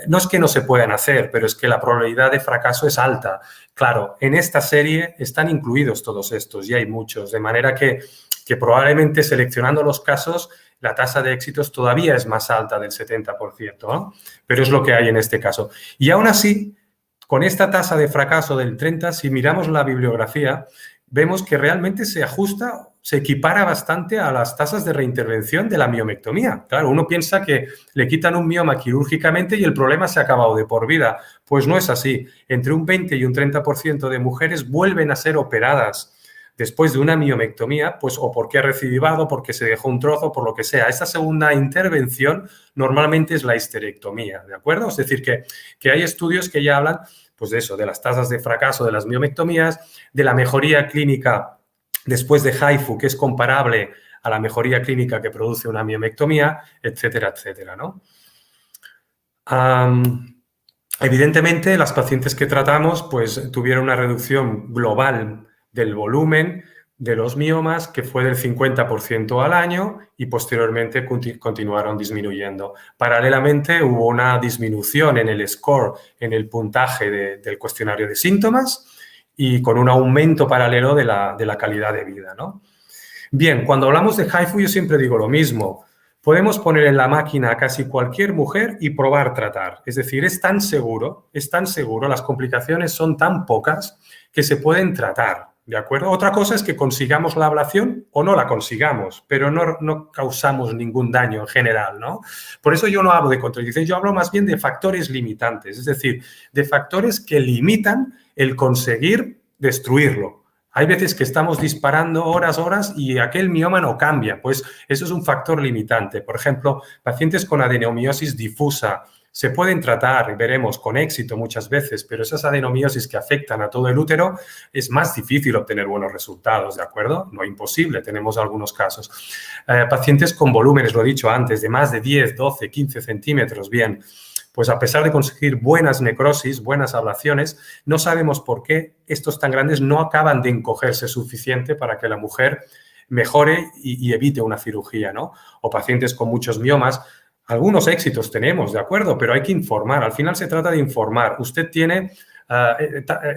No es que no se puedan hacer, pero es que la probabilidad de fracaso es alta. Claro, en esta serie están incluidos todos estos y hay muchos, de manera que probablemente seleccionando los casos la tasa de éxitos todavía es más alta del 70%, ¿no? Pero es lo que hay en este caso. Y aún así, con esta tasa de fracaso del 30%, si miramos la bibliografía, vemos que realmente se ajusta, se equipara bastante a las tasas de reintervención de la miomectomía. Claro, uno piensa que le quitan un mioma quirúrgicamente y el problema se ha acabado de por vida. Pues no es así. Entre un 20 y un 30% de mujeres vuelven a ser operadas después de una miomectomía, pues o porque ha recidivado, porque se dejó un trozo, por lo que sea. Esta segunda intervención normalmente es la histerectomía, ¿de acuerdo? Es decir, que hay estudios que ya hablan, pues de eso, de las tasas de fracaso de las miomectomías, de la mejoría clínica después de HIFU, que es comparable a la mejoría clínica que produce una miomectomía, etcétera, etcétera, ¿no? Evidentemente, las pacientes que tratamos, pues tuvieron una reducción global del volumen de los miomas, que fue del 50% al año y posteriormente continuaron disminuyendo. Paralelamente hubo una disminución en el score, en el puntaje del cuestionario de síntomas y con un aumento paralelo de la calidad de vida, ¿no? Bien, cuando hablamos de HIFU yo siempre digo lo mismo. Podemos poner en la máquina a casi cualquier mujer y probar tratar. Es decir, es tan seguro, las complicaciones son tan pocas que se pueden tratar. ¿De acuerdo? Otra cosa es que consigamos la ablación o no la consigamos, pero no causamos ningún daño en general, ¿no? Por eso yo no hablo de contradicciones, yo hablo más bien de factores limitantes, es decir, de factores que limitan el conseguir destruirlo. Hay veces que estamos disparando horas y aquel mioma no cambia, pues eso es un factor limitante. Por ejemplo, pacientes con adenomiosis difusa, se pueden tratar, veremos, con éxito muchas veces, pero esas adenomiosis que afectan a todo el útero es más difícil obtener buenos resultados, ¿de acuerdo? No imposible, tenemos algunos casos. Pacientes con volúmenes, lo he dicho antes, de más de 10, 12, 15 centímetros, bien, pues a pesar de conseguir buenas necrosis, buenas ablaciones, no sabemos por qué estos tan grandes no acaban de encogerse suficiente para que la mujer mejore y evite una cirugía, ¿no? O pacientes con muchos miomas. Algunos éxitos tenemos, ¿de acuerdo? Pero hay que informar. Al final se trata de informar. Usted tiene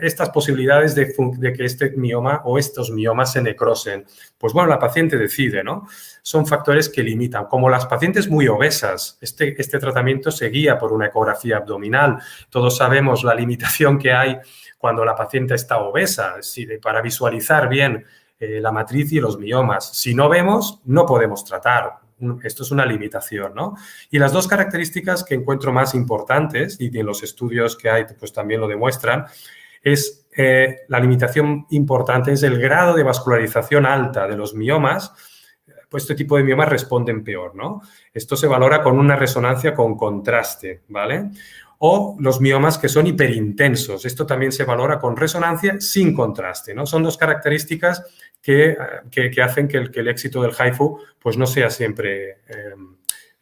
estas posibilidades de que este mioma o estos miomas se necrosen. Pues bueno, la paciente decide, ¿no? Son factores que limitan. Como las pacientes muy obesas, este tratamiento se guía por una ecografía abdominal. Todos sabemos la limitación que hay cuando la paciente está obesa, para visualizar bien la matriz y los miomas. Si no vemos, no podemos tratar. Esto es una limitación, ¿no? Y las dos características que encuentro más importantes, y en los estudios que hay pues también lo demuestran, es la limitación importante es el grado de vascularización alta de los miomas. Pues este tipo de miomas responden peor, ¿no? Esto se valora con una resonancia con contraste, ¿vale? O los miomas que son hiperintensos. Esto también se valora con resonancia sin contraste, ¿no? Son dos características que hacen que el éxito del HIFU pues no sea siempre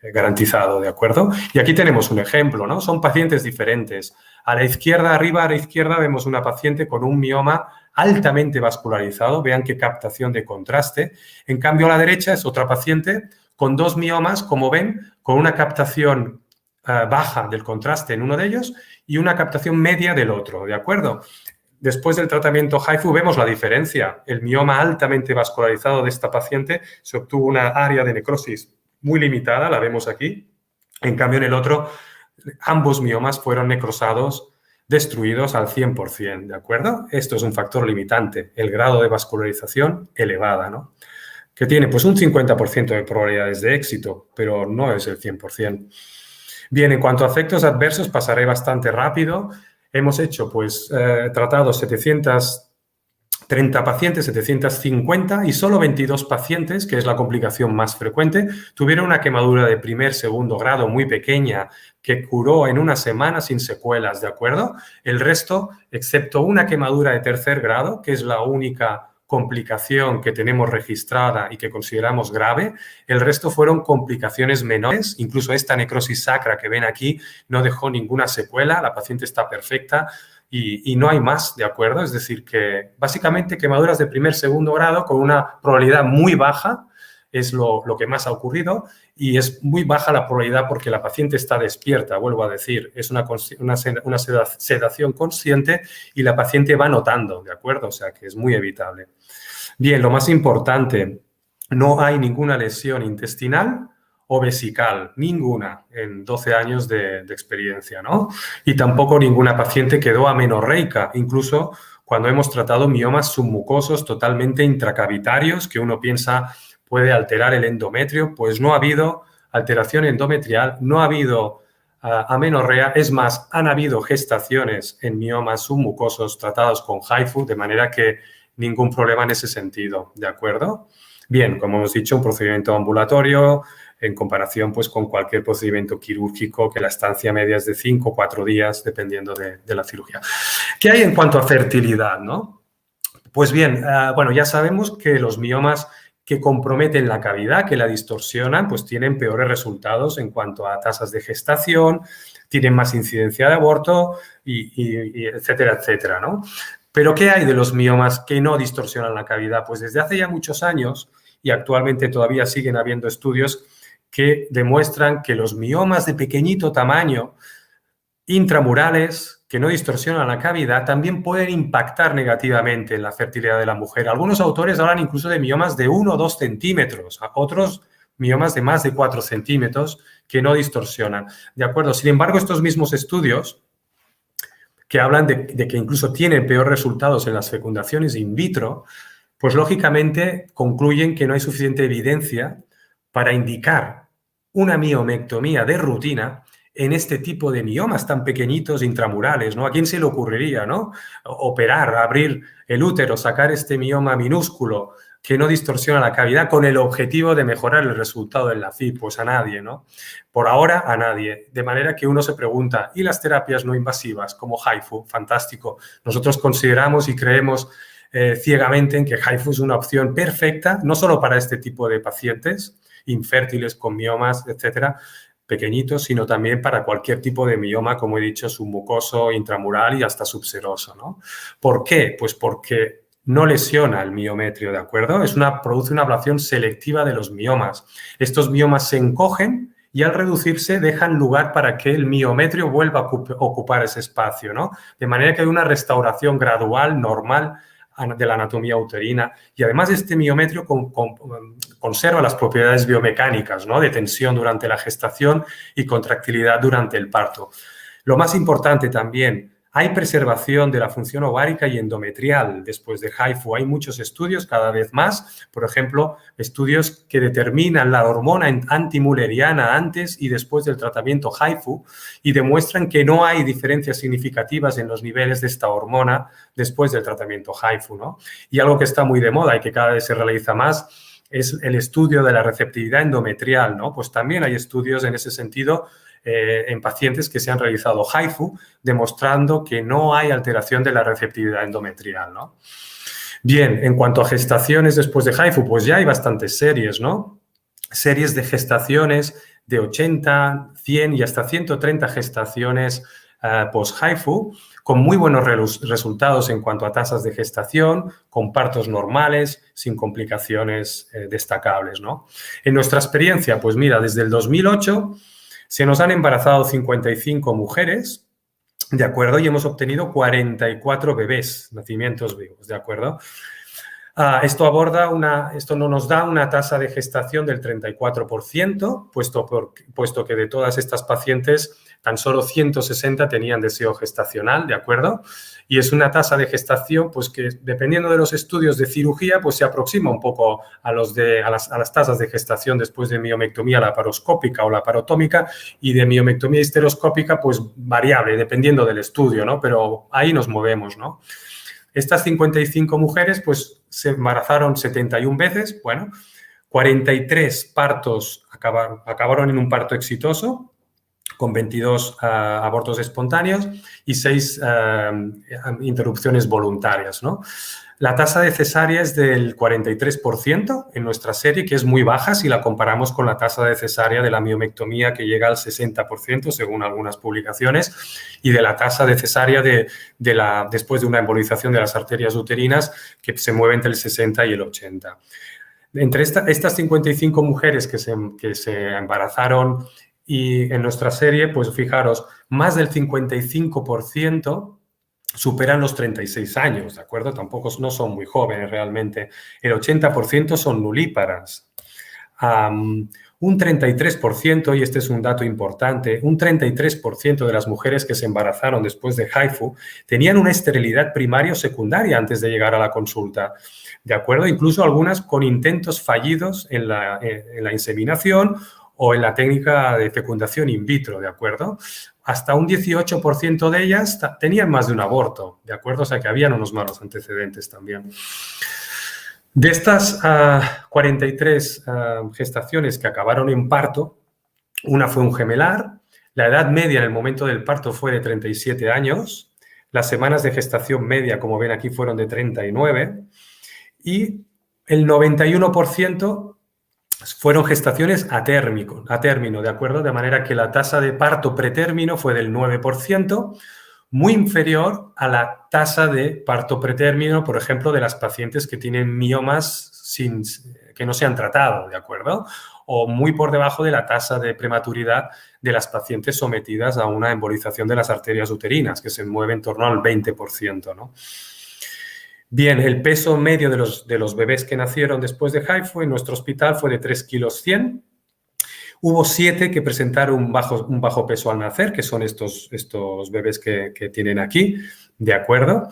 garantizado, ¿de acuerdo? Y aquí tenemos un ejemplo, ¿no? Son pacientes diferentes. A la izquierda, arriba a la izquierda, vemos una paciente con un mioma altamente vascularizado. Vean qué captación de contraste. En cambio, a la derecha es otra paciente con dos miomas, como ven, con una captación baja del contraste en uno de ellos y una captación media del otro, ¿de acuerdo? Después del tratamiento HIFU vemos la diferencia. El mioma altamente vascularizado de esta paciente se obtuvo una área de necrosis muy limitada, la vemos aquí. En cambio, en el otro, ambos miomas fueron necrosados, destruidos al 100%, ¿de acuerdo? Esto es un factor limitante, el grado de vascularización elevada, ¿no? Que tiene pues un 50% de probabilidades de éxito, pero no es el 100%. Bien, en cuanto a efectos adversos, pasaré bastante rápido. Hemos hecho, pues, tratados 730 pacientes, 750, y solo 22 pacientes, que es la complicación más frecuente, tuvieron una quemadura de primer, segundo grado muy pequeña que curó en una semana sin secuelas, ¿de acuerdo? El resto, excepto una quemadura de tercer grado, que es la única complicación que tenemos registrada y que consideramos grave, el resto fueron complicaciones menores. Incluso esta necrosis sacra que ven aquí no dejó ninguna secuela, la paciente está perfecta y no hay más, ¿de acuerdo? Es decir, que básicamente quemaduras de primer, segundo grado con una probabilidad muy baja es lo que más ha ocurrido, y es muy baja la probabilidad porque la paciente está despierta, vuelvo a decir, es una sedación consciente y la paciente va notando, ¿de acuerdo? O sea que es muy evitable. Bien, lo más importante, no hay ninguna lesión intestinal o vesical, ninguna en 12 años de experiencia, ¿no? Y tampoco ninguna paciente quedó amenorreica, incluso cuando hemos tratado miomas submucosos totalmente intracavitarios, que uno piensa puede alterar el endometrio, pues no ha habido alteración endometrial, no ha habido amenorrea, es más, han habido gestaciones en miomas submucosos tratados con HIFU, de manera que ningún problema en ese sentido, ¿de acuerdo? Bien, como hemos dicho, un procedimiento ambulatorio en comparación pues, con cualquier procedimiento quirúrgico, que la estancia media es de 5 o 4 días, dependiendo de la cirugía. ¿Qué hay en cuanto a fertilidad, no? Pues bien, bueno, ya sabemos que los miomas que comprometen la cavidad, que la distorsionan, pues tienen peores resultados en cuanto a tasas de gestación, tienen más incidencia de aborto, y etcétera, etcétera, ¿no? Pero ¿qué hay de los miomas que no distorsionan la cavidad? Pues desde hace ya muchos años, y actualmente todavía siguen habiendo estudios que demuestran que los miomas de pequeñito tamaño, intramurales, que no distorsionan la cavidad, también pueden impactar negativamente en la fertilidad de la mujer. Algunos autores hablan incluso de miomas de 1 o 2 centímetros, otros miomas de más de 4 centímetros que no distorsionan. ¿De acuerdo? Sin embargo, estos mismos estudios que hablan de que incluso tienen peores resultados en las fecundaciones in vitro, pues lógicamente concluyen que no hay suficiente evidencia para indicar una miomectomía de rutina en este tipo de miomas tan pequeñitos intramurales, ¿no? ¿A quién se le ocurriría, no? Operar, abrir el útero, sacar este mioma minúsculo que no distorsiona la cavidad con el objetivo de mejorar el resultado del NACID, pues a nadie, ¿no? Por ahora a nadie. De manera que uno se pregunta, ¿y las terapias no invasivas como HIFU? Fantástico. Nosotros consideramos y creemos ciegamente en que HIFU es una opción perfecta, no solo para este tipo de pacientes infértiles con miomas, etcétera, pequeñitos, sino también para cualquier tipo de mioma, como he dicho, submucoso, intramural y hasta subseroso, ¿no? ¿Por qué? Pues porque no lesiona el miometrio, ¿de acuerdo? Produce una ablación selectiva de los miomas. Estos miomas se encogen y al reducirse dejan lugar para que el miometrio vuelva a ocupar ese espacio, ¿no? De manera que hay una restauración gradual, normal, de la anatomía uterina, y además este miometrio conserva las propiedades biomecánicas, ¿no? De tensión durante la gestación y contractilidad durante el parto. Lo más importante también, hay preservación de la función ovárica y endometrial después de HIFU. Hay muchos estudios, cada vez más, por ejemplo, estudios que determinan la hormona antimulleriana antes y después del tratamiento HIFU y demuestran que no hay diferencias significativas en los niveles de esta hormona después del tratamiento HIFU, ¿no? Y algo que está muy de moda y que cada vez se realiza más es el estudio de la receptividad endometrial, ¿no? Pues también hay estudios en ese sentido en pacientes que se han realizado HIFU, demostrando que no hay alteración de la receptividad endometrial, ¿no? Bien, en cuanto a gestaciones después de HIFU, pues ya hay bastantes series, ¿no? Series de gestaciones de 80, 100 y hasta 130 gestaciones post-HIFU, con muy buenos resultados en cuanto a tasas de gestación, con partos normales, sin complicaciones destacables, ¿no? En nuestra experiencia, pues mira, desde el 2008 se nos han embarazado 55 mujeres, ¿de acuerdo? Y hemos obtenido 44 bebés, nacimientos vivos, ¿de acuerdo? Esto no nos da una tasa de gestación del 34%, puesto que de todas estas pacientes tan solo 160 tenían deseo gestacional, ¿de acuerdo? Y es una tasa de gestación pues que, dependiendo de los estudios de cirugía, pues se aproxima un poco a las tasas de gestación después de miomectomía laparoscópica o laparotómica, y de miomectomía histeroscópica, pues variable, dependiendo del estudio, ¿no? Pero ahí nos movemos, ¿no? Estas 55 mujeres, pues, se embarazaron 71 veces, bueno, 43 partos acabaron en un parto exitoso, con 22 abortos espontáneos y 6 interrupciones voluntarias, ¿no? La tasa de cesárea es del 43% en nuestra serie, que es muy baja si la comparamos con la tasa de cesárea de la miomectomía, que llega al 60%, según algunas publicaciones, y de la tasa de cesárea después de una embolización de las arterias uterinas, que se mueve entre el 60 y el 80. Entre estas 55 mujeres que se embarazaron y en nuestra serie, pues fijaros, más del 55% superan los 36 años, ¿de acuerdo? Tampoco no son muy jóvenes realmente. El 80% son nulíparas. Un 33%, y este es un dato importante, un 33% de las mujeres que se embarazaron después de HIFU tenían una esterilidad primaria o secundaria antes de llegar a la consulta, ¿de acuerdo? Incluso algunas con intentos fallidos en la inseminación o en la técnica de fecundación in vitro, ¿de acuerdo? Hasta un 18% de ellas tenían más de un aborto, ¿de acuerdo? O sea, que habían unos malos antecedentes también. De estas 43 gestaciones que acabaron en parto, una fue un gemelar, la edad media en el momento del parto fue de 37 años, las semanas de gestación media, como ven aquí, fueron de 39, y el 91% fueron gestaciones a término, ¿de acuerdo? De manera que la tasa de parto pretérmino fue del 9%, muy inferior a la tasa de parto pretérmino, por ejemplo, de las pacientes que tienen miomas que no se han tratado, ¿de acuerdo? O muy por debajo de la tasa de prematuridad de las pacientes sometidas a una embolización de las arterias uterinas, que se mueve en torno al 20%, ¿no? Bien, el peso medio de los bebés que nacieron después de HIFU en nuestro hospital fue de 3 kilos 100. Hubo 7 que presentaron un bajo peso al nacer, que son estos bebés que tienen aquí, ¿de acuerdo?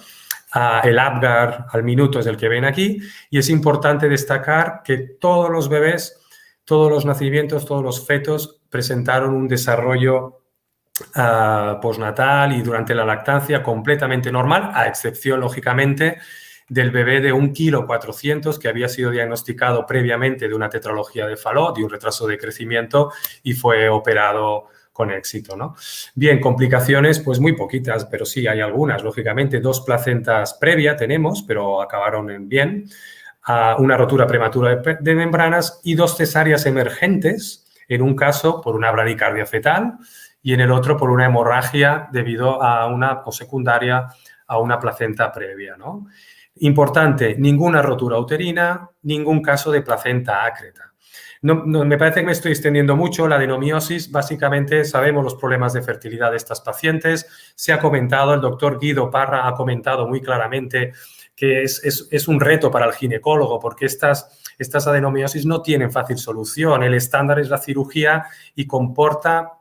El Apgar al minuto es el que ven aquí, y es importante destacar que todos los bebés, todos los nacimientos, todos los fetos presentaron un desarrollo postnatal y durante la lactancia completamente normal, a excepción, lógicamente, del bebé de 1,4 kg que había sido diagnosticado previamente de una tetralogía de Fallot, de un retraso de crecimiento, y fue operado con éxito, ¿no? Bien, complicaciones, pues muy poquitas, pero sí hay algunas, lógicamente. 2 placentas previa tenemos, pero acabaron bien. Una rotura prematura de membranas y 2 cesáreas emergentes, en un caso por una bradicardia fetal y en el otro por una hemorragia debido a o secundaria a una placenta previa, ¿no? Importante, ninguna rotura uterina, ningún caso de placenta ácreta. No, me parece que me estoy extendiendo mucho. La adenomiosis, básicamente sabemos los problemas de fertilidad de estas pacientes. Se ha comentado, el doctor Guido Parra ha comentado muy claramente que es un reto para el ginecólogo porque estas adenomiosis no tienen fácil solución. El estándar es la cirugía y comporta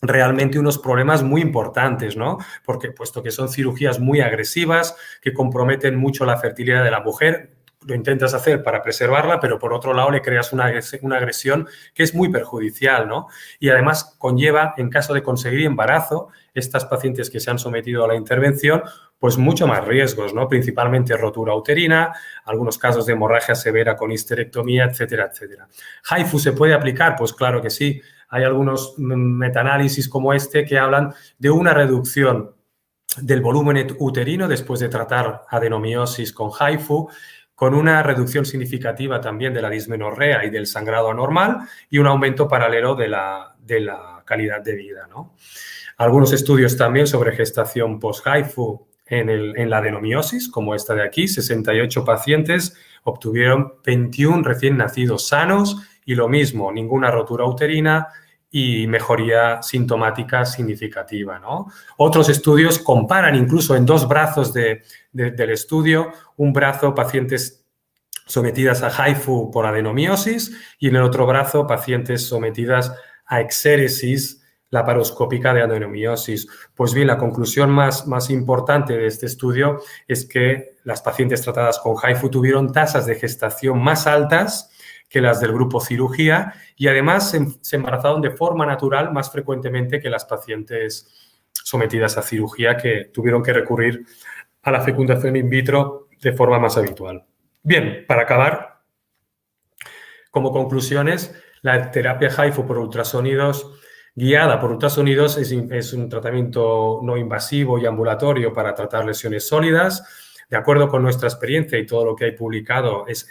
realmente unos problemas muy importantes, ¿no? Porque puesto que son cirugías muy agresivas que comprometen mucho la fertilidad de la mujer, lo intentas hacer para preservarla, pero por otro lado le creas una agresión que es muy perjudicial, ¿no? Y además conlleva, en caso de conseguir embarazo, estas pacientes que se han sometido a la intervención, pues mucho más riesgos, ¿no? Principalmente rotura uterina, algunos casos de hemorragia severa con histerectomía, etcétera, etcétera. ¿HIFU se puede aplicar? Pues claro que sí. Hay algunos metaanálisis como este que hablan de una reducción del volumen uterino después de tratar adenomiosis con HIFU, con una reducción significativa también de la dismenorrea y del sangrado anormal y un aumento paralelo de la calidad de vida, ¿no? Algunos estudios también sobre gestación post-HIFU en la adenomiosis, como esta de aquí, 68 pacientes obtuvieron 21 recién nacidos sanos y lo mismo, ninguna rotura uterina y mejoría sintomática significativa, ¿no? Otros estudios comparan incluso en dos brazos del estudio, un brazo pacientes sometidas a HIFU por adenomiosis y en el otro brazo pacientes sometidas a exéresis laparoscópica de adenomiosis. Pues bien, la conclusión más importante de este estudio es que las pacientes tratadas con HIFU tuvieron tasas de gestación más altas que las del grupo cirugía y además se embarazaron de forma natural más frecuentemente que las pacientes sometidas a cirugía que tuvieron que recurrir a la fecundación in vitro de forma más habitual. Bien, para acabar, como conclusiones, la terapia HIFU por ultrasonidos guiada por ultrasonidos es un tratamiento no invasivo y ambulatorio para tratar lesiones sólidas. De acuerdo con nuestra experiencia y todo lo que hay publicado, es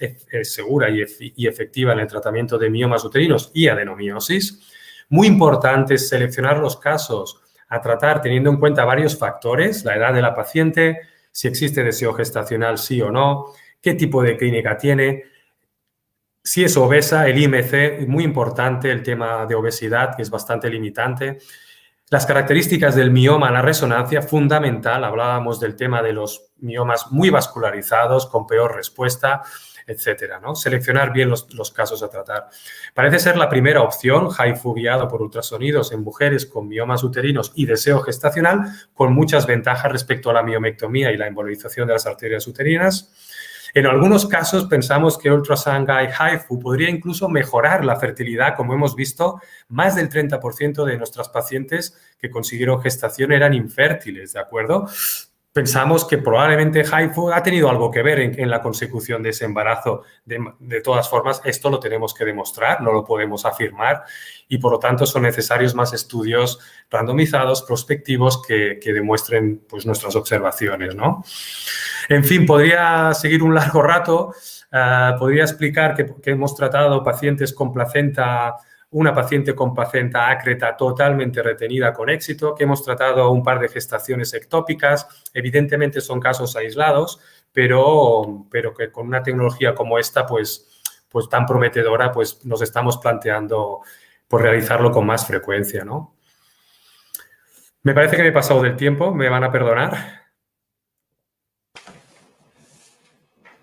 segura y efectiva en el tratamiento de miomas uterinos y adenomiosis. Muy importante es seleccionar los casos a tratar teniendo en cuenta varios factores, la edad de la paciente, si existe deseo gestacional sí o no, qué tipo de clínica tiene, si es obesa, el IMC, muy importante el tema de obesidad, que es bastante limitante. Las características del mioma, la resonancia, fundamental. Hablábamos del tema de los miomas muy vascularizados, con peor respuesta, etcétera, ¿no? Seleccionar bien los casos a tratar. Parece ser la primera opción, HIFU guiado por ultrasonidos en mujeres con miomas uterinos y deseo gestacional, con muchas ventajas respecto a la miomectomía y la embolización de las arterias uterinas. En algunos casos pensamos que ultrasound guide HIFU podría incluso mejorar la fertilidad, como hemos visto, más del 30% de nuestras pacientes que consiguieron gestación eran infértiles, ¿de acuerdo? Pensamos que probablemente HIFU ha tenido algo que ver en la consecución de ese embarazo. De todas formas, esto lo tenemos que demostrar, no lo podemos afirmar y, por lo tanto, son necesarios más estudios randomizados, prospectivos, que demuestren pues, nuestras observaciones, ¿no? En fin, podría seguir un largo rato. Podría explicar que hemos tratado pacientes con placenta, una paciente con placenta ácreta totalmente retenida con éxito, que hemos tratado un par de gestaciones ectópicas. Evidentemente son casos aislados, pero que con una tecnología como esta, pues tan prometedora, pues nos estamos planteando por realizarlo con más frecuencia, ¿no? Me parece que me he pasado del tiempo, me van a perdonar.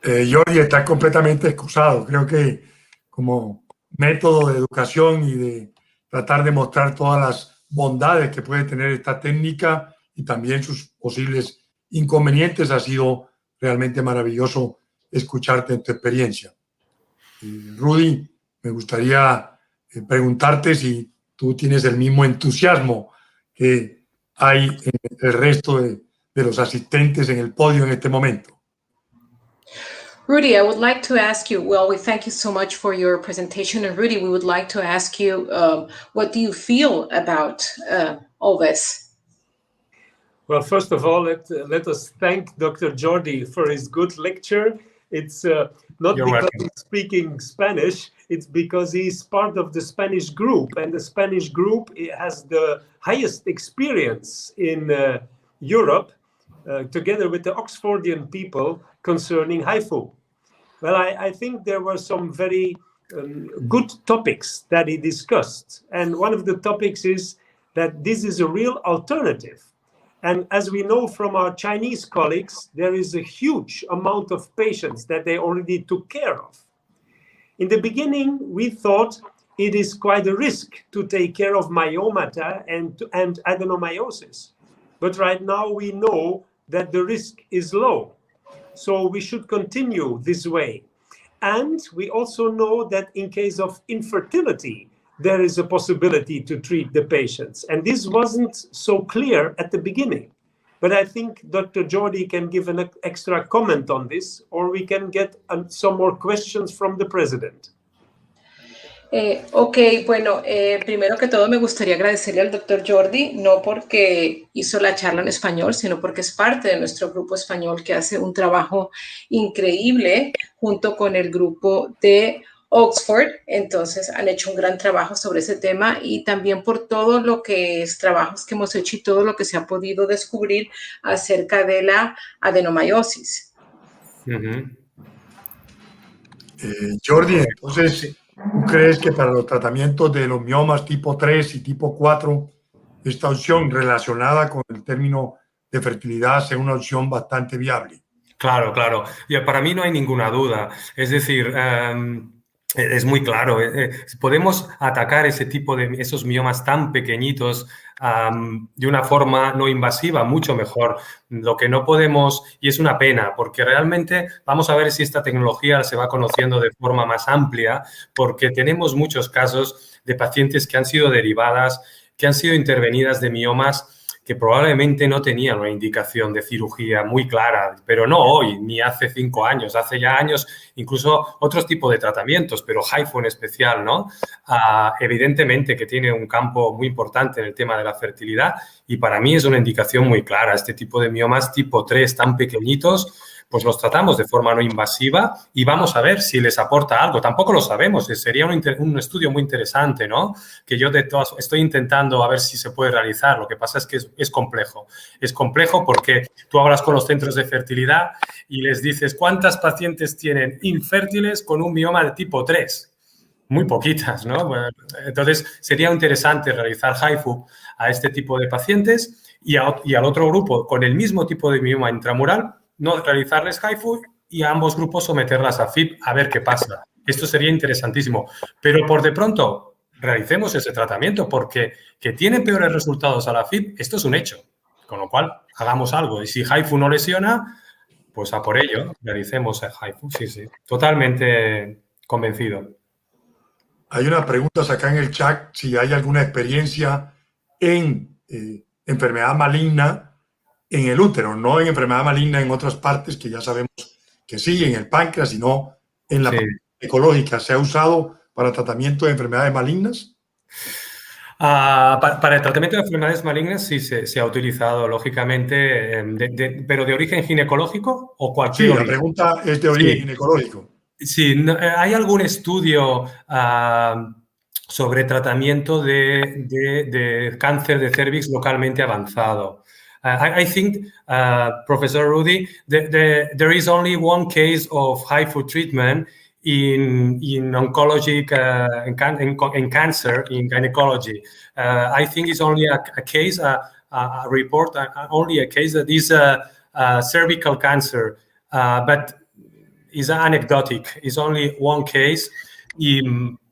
Jordi, está completamente excusado. Creo que como método de educación y de tratar de mostrar todas las bondades que puede tener esta técnica y también sus posibles inconvenientes, ha sido realmente maravilloso escucharte en tu experiencia. Rudy, me gustaría preguntarte si tú tienes el mismo entusiasmo que hay en el resto de los asistentes en el podio en este momento. Rudy, I would like to ask you, well, we thank you so much for your presentation. And Rudy, we would like to ask you, what do you feel about all this? Well, first of all, let us thank Dr. Jordi for his good lecture. It's not because he's speaking Spanish, it's because he's part of the Spanish group. And the Spanish group has the highest experience in Europe, together with the Oxfordian people, concerning HIFU. Well, I think there were some very good topics that he discussed. And one of the topics is that this is a real alternative. And as we know from our Chinese colleagues, there is a huge amount of patients that they already took care of. In the beginning, we thought it is quite a risk to take care of myomata and adenomyosis. But right now we know that the risk is low. So we should continue this way. And we also know that in case of infertility, there is a possibility to treat the patients. And this wasn't so clear at the beginning. But I think Dr. Jordi can give an extra comment on this, or we can get some more questions from the president. Ok, bueno, primero que todo me gustaría agradecerle al doctor Jordi, no porque hizo la charla en español, sino porque es parte de nuestro grupo español que hace un trabajo increíble junto con el grupo de Oxford. Entonces han hecho un gran trabajo sobre ese tema y también por todo lo que es trabajos que hemos hecho y todo lo que se ha podido descubrir acerca de la adenomyosis. Jordi, entonces, ¿tú crees que para los tratamientos de los miomas tipo 3 y tipo 4, esta opción relacionada con el término de fertilidad sea una opción bastante viable? Claro, claro. Y para mí no hay ninguna duda. Es decir, es muy claro. Podemos atacar ese tipo de esos miomas tan pequeñitos de una forma no invasiva, mucho mejor. Lo que no podemos, y es una pena, porque realmente vamos a ver si esta tecnología se va conociendo de forma más amplia, porque tenemos muchos casos de pacientes que han sido derivadas, que han sido intervenidas de miomas que probablemente no tenían una indicación de cirugía muy clara, pero no hoy, ni hace 5 años, hace ya años, incluso otros tipos de tratamientos, pero HIFU en especial, ¿no? Evidentemente que tiene un campo muy importante en el tema de la fertilidad y para mí es una indicación muy clara. Este tipo de miomas tipo 3 tan pequeñitos, pues los tratamos de forma no invasiva y vamos a ver si les aporta algo. Tampoco lo sabemos, sería un estudio muy interesante, ¿no? Que yo estoy intentando a ver si se puede realizar. Lo que pasa es que es complejo. Es complejo porque tú hablas con los centros de fertilidad y les dices ¿cuántas pacientes tienen infértiles con un mioma de tipo 3? Muy poquitas, ¿no? Bueno, entonces, sería interesante realizar HIFU a este tipo de pacientes y al otro grupo con el mismo tipo de mioma intramural, no realizarles HIFU y a ambos grupos someterlas a FIP a ver qué pasa. Esto sería interesantísimo. Pero por de pronto, realicemos ese tratamiento porque que tiene peores resultados a la FIP, esto es un hecho. Con lo cual, hagamos algo. Y si HIFU no lesiona, pues a por ello, realicemos el HIFU. Sí, sí. Totalmente convencido. Hay unas preguntas acá en el chat si hay alguna experiencia en enfermedad maligna en el útero, no en enfermedad maligna en otras partes que ya sabemos que sí, en el páncreas, sino en la parte ecológica. ¿Se ha usado para tratamiento de enfermedades malignas? Para el tratamiento de enfermedades malignas sí se ha utilizado, lógicamente, pero de origen ginecológico o cualquier origen. Sí, la pregunta es de origen ginecológico. Sí, ¿hay algún estudio sobre tratamiento de cáncer de cervix localmente avanzado? I think, Professor Rudy, there is only one case of HIFU treatment in oncology, in cancer, in gynecology. I think it's only a case, a report, only a case that is cervical cancer, but is anecdotic, is only one case,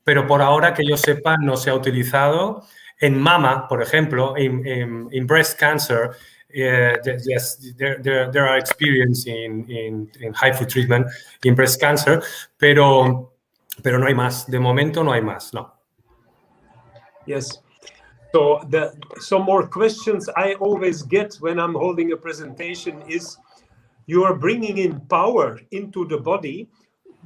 pero por ahora que yo sepa no se ha utilizado. En mama, por ejemplo, in breast cancer, yes, there are experience in HIFU treatment in breast cancer, pero no hay más. De momento no hay más, no. Yes. So some more questions I always get when I'm holding a presentation is, you are bringing in power into the body.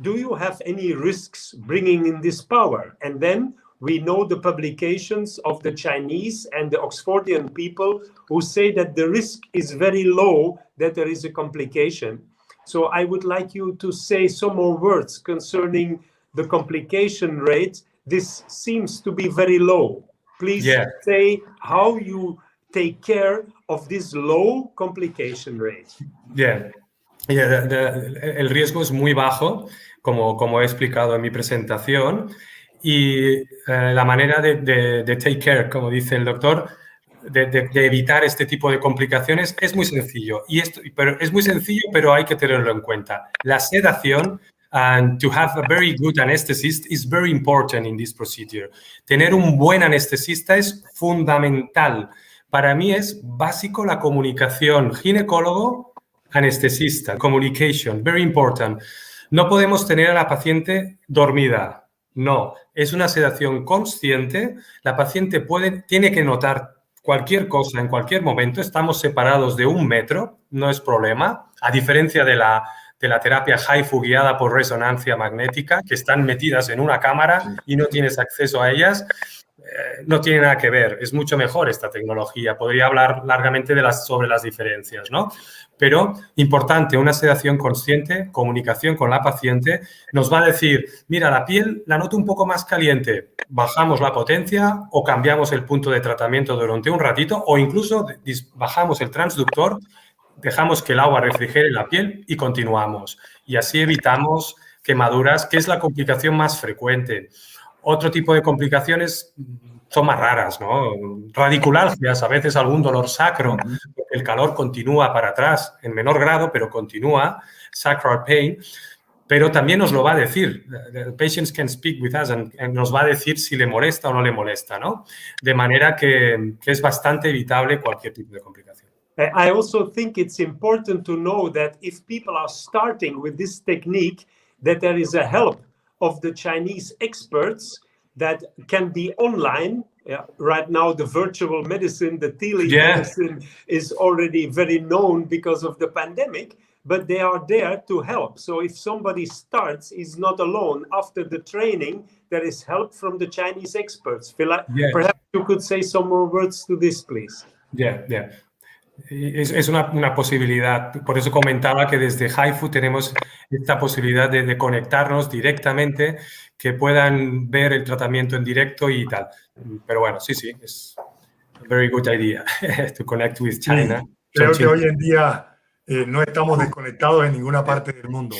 Do you have any risks bringing in this power? And then we know the publications of the Chinese and the Oxfordian people who say that the risk is very low, that there is a complication. So I would like you to say some more words concerning the complication rate. This seems to be very low. Please say how you take care of this low complication rate. El riesgo es muy bajo, como he explicado en mi presentación, y la manera de take care, como dice el doctor, de evitar este tipo de complicaciones es muy sencillo. Es muy sencillo, pero hay que tenerlo en cuenta. La sedación, and to have a very good anesthetist is very important in this procedure. Tener un buen anestesista es fundamental. Para mí es básico la comunicación ginecólogo-anestesista, communication, very important. No podemos tener a la paciente dormida. No, es una sedación consciente. La paciente tiene que notar cualquier cosa en cualquier momento. Estamos separados de 1 metro, no es problema. A diferencia de de la terapia HIFU guiada por resonancia magnética, que están metidas en una cámara y no tienes acceso a ellas. No tiene nada que ver, es mucho mejor esta tecnología. Podría hablar largamente sobre las diferencias, ¿no? Pero importante, una sedación consciente, comunicación con la paciente, nos va a decir, mira, la piel la noto un poco más caliente, bajamos la potencia o cambiamos el punto de tratamiento durante un ratito o incluso bajamos el transductor, dejamos que el agua refrigere la piel y continuamos. Y así evitamos quemaduras, que es la complicación más frecuente. Otro tipo de complicaciones son más raras, ¿no? Radiculalgias, a veces algún dolor sacro, el calor continúa para atrás, en menor grado, pero continúa, sacral pain, pero también nos lo va a decir. The patients can speak with us and nos va a decir si le molesta o no le molesta, ¿no? De manera que es bastante evitable cualquier tipo de complicación. I also think it's important to know that if people are starting with this technique, that there is a help of the Chinese experts that can be online. Right now, the virtual medicine, the telemedicine is already very known because of the pandemic, but they are there to help. So if somebody starts, is not alone. After the training, there is help from the Chinese experts. Perhaps you could say some more words to this, please. Yeah. Es una posibilidad. Por eso comentaba que desde HIFU tenemos esta posibilidad de conectarnos directamente, que puedan ver el tratamiento en directo y tal. Pero bueno, sí, es a very good idea to connect with China. Sí, creo que hoy en día no estamos desconectados en ninguna parte del mundo,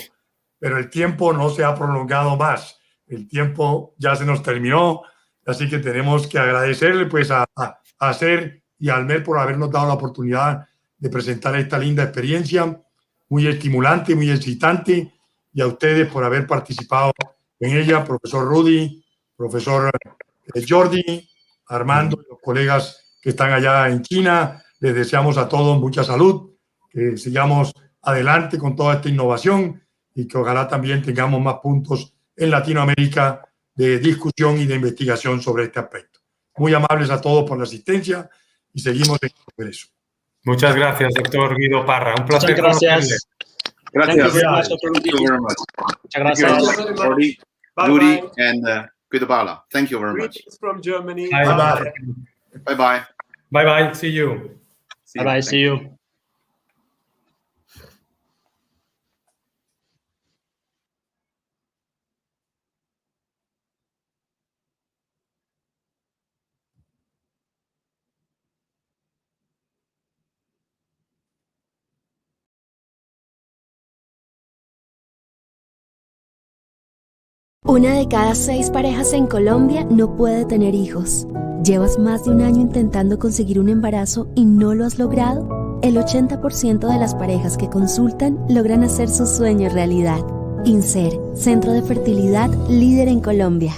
pero el tiempo no se ha prolongado más. El tiempo ya se nos terminó, así que tenemos que agradecerle pues a Hacer y a Almer por habernos dado la oportunidad de presentar esta linda experiencia, muy estimulante, muy excitante, y a ustedes por haber participado en ella, profesor Rudy, profesor Jordi, Armando y los colegas que están allá en China. Les deseamos a todos mucha salud, que sigamos adelante con toda esta innovación y que ojalá también tengamos más puntos en Latinoamérica de discusión y de investigación sobre este aspecto. Muy amables a todos por la asistencia y seguimos en el Congreso. Muchas gracias, doctor Guido Parra. Un placer. Muchas gracias. Gracias. Thank you very much. Muchas gracias. Rudy and Guido Parra. Thank you very much. From Germany. Bye-bye. Bye-bye. Bye-bye. See you. Bye-bye. See you. Una de cada 6 parejas en Colombia no puede tener hijos. ¿Llevas más de un año intentando conseguir un embarazo y no lo has logrado? El 80% de las parejas que consultan logran hacer su sueño realidad. INSER, Centro de Fertilidad líder en Colombia.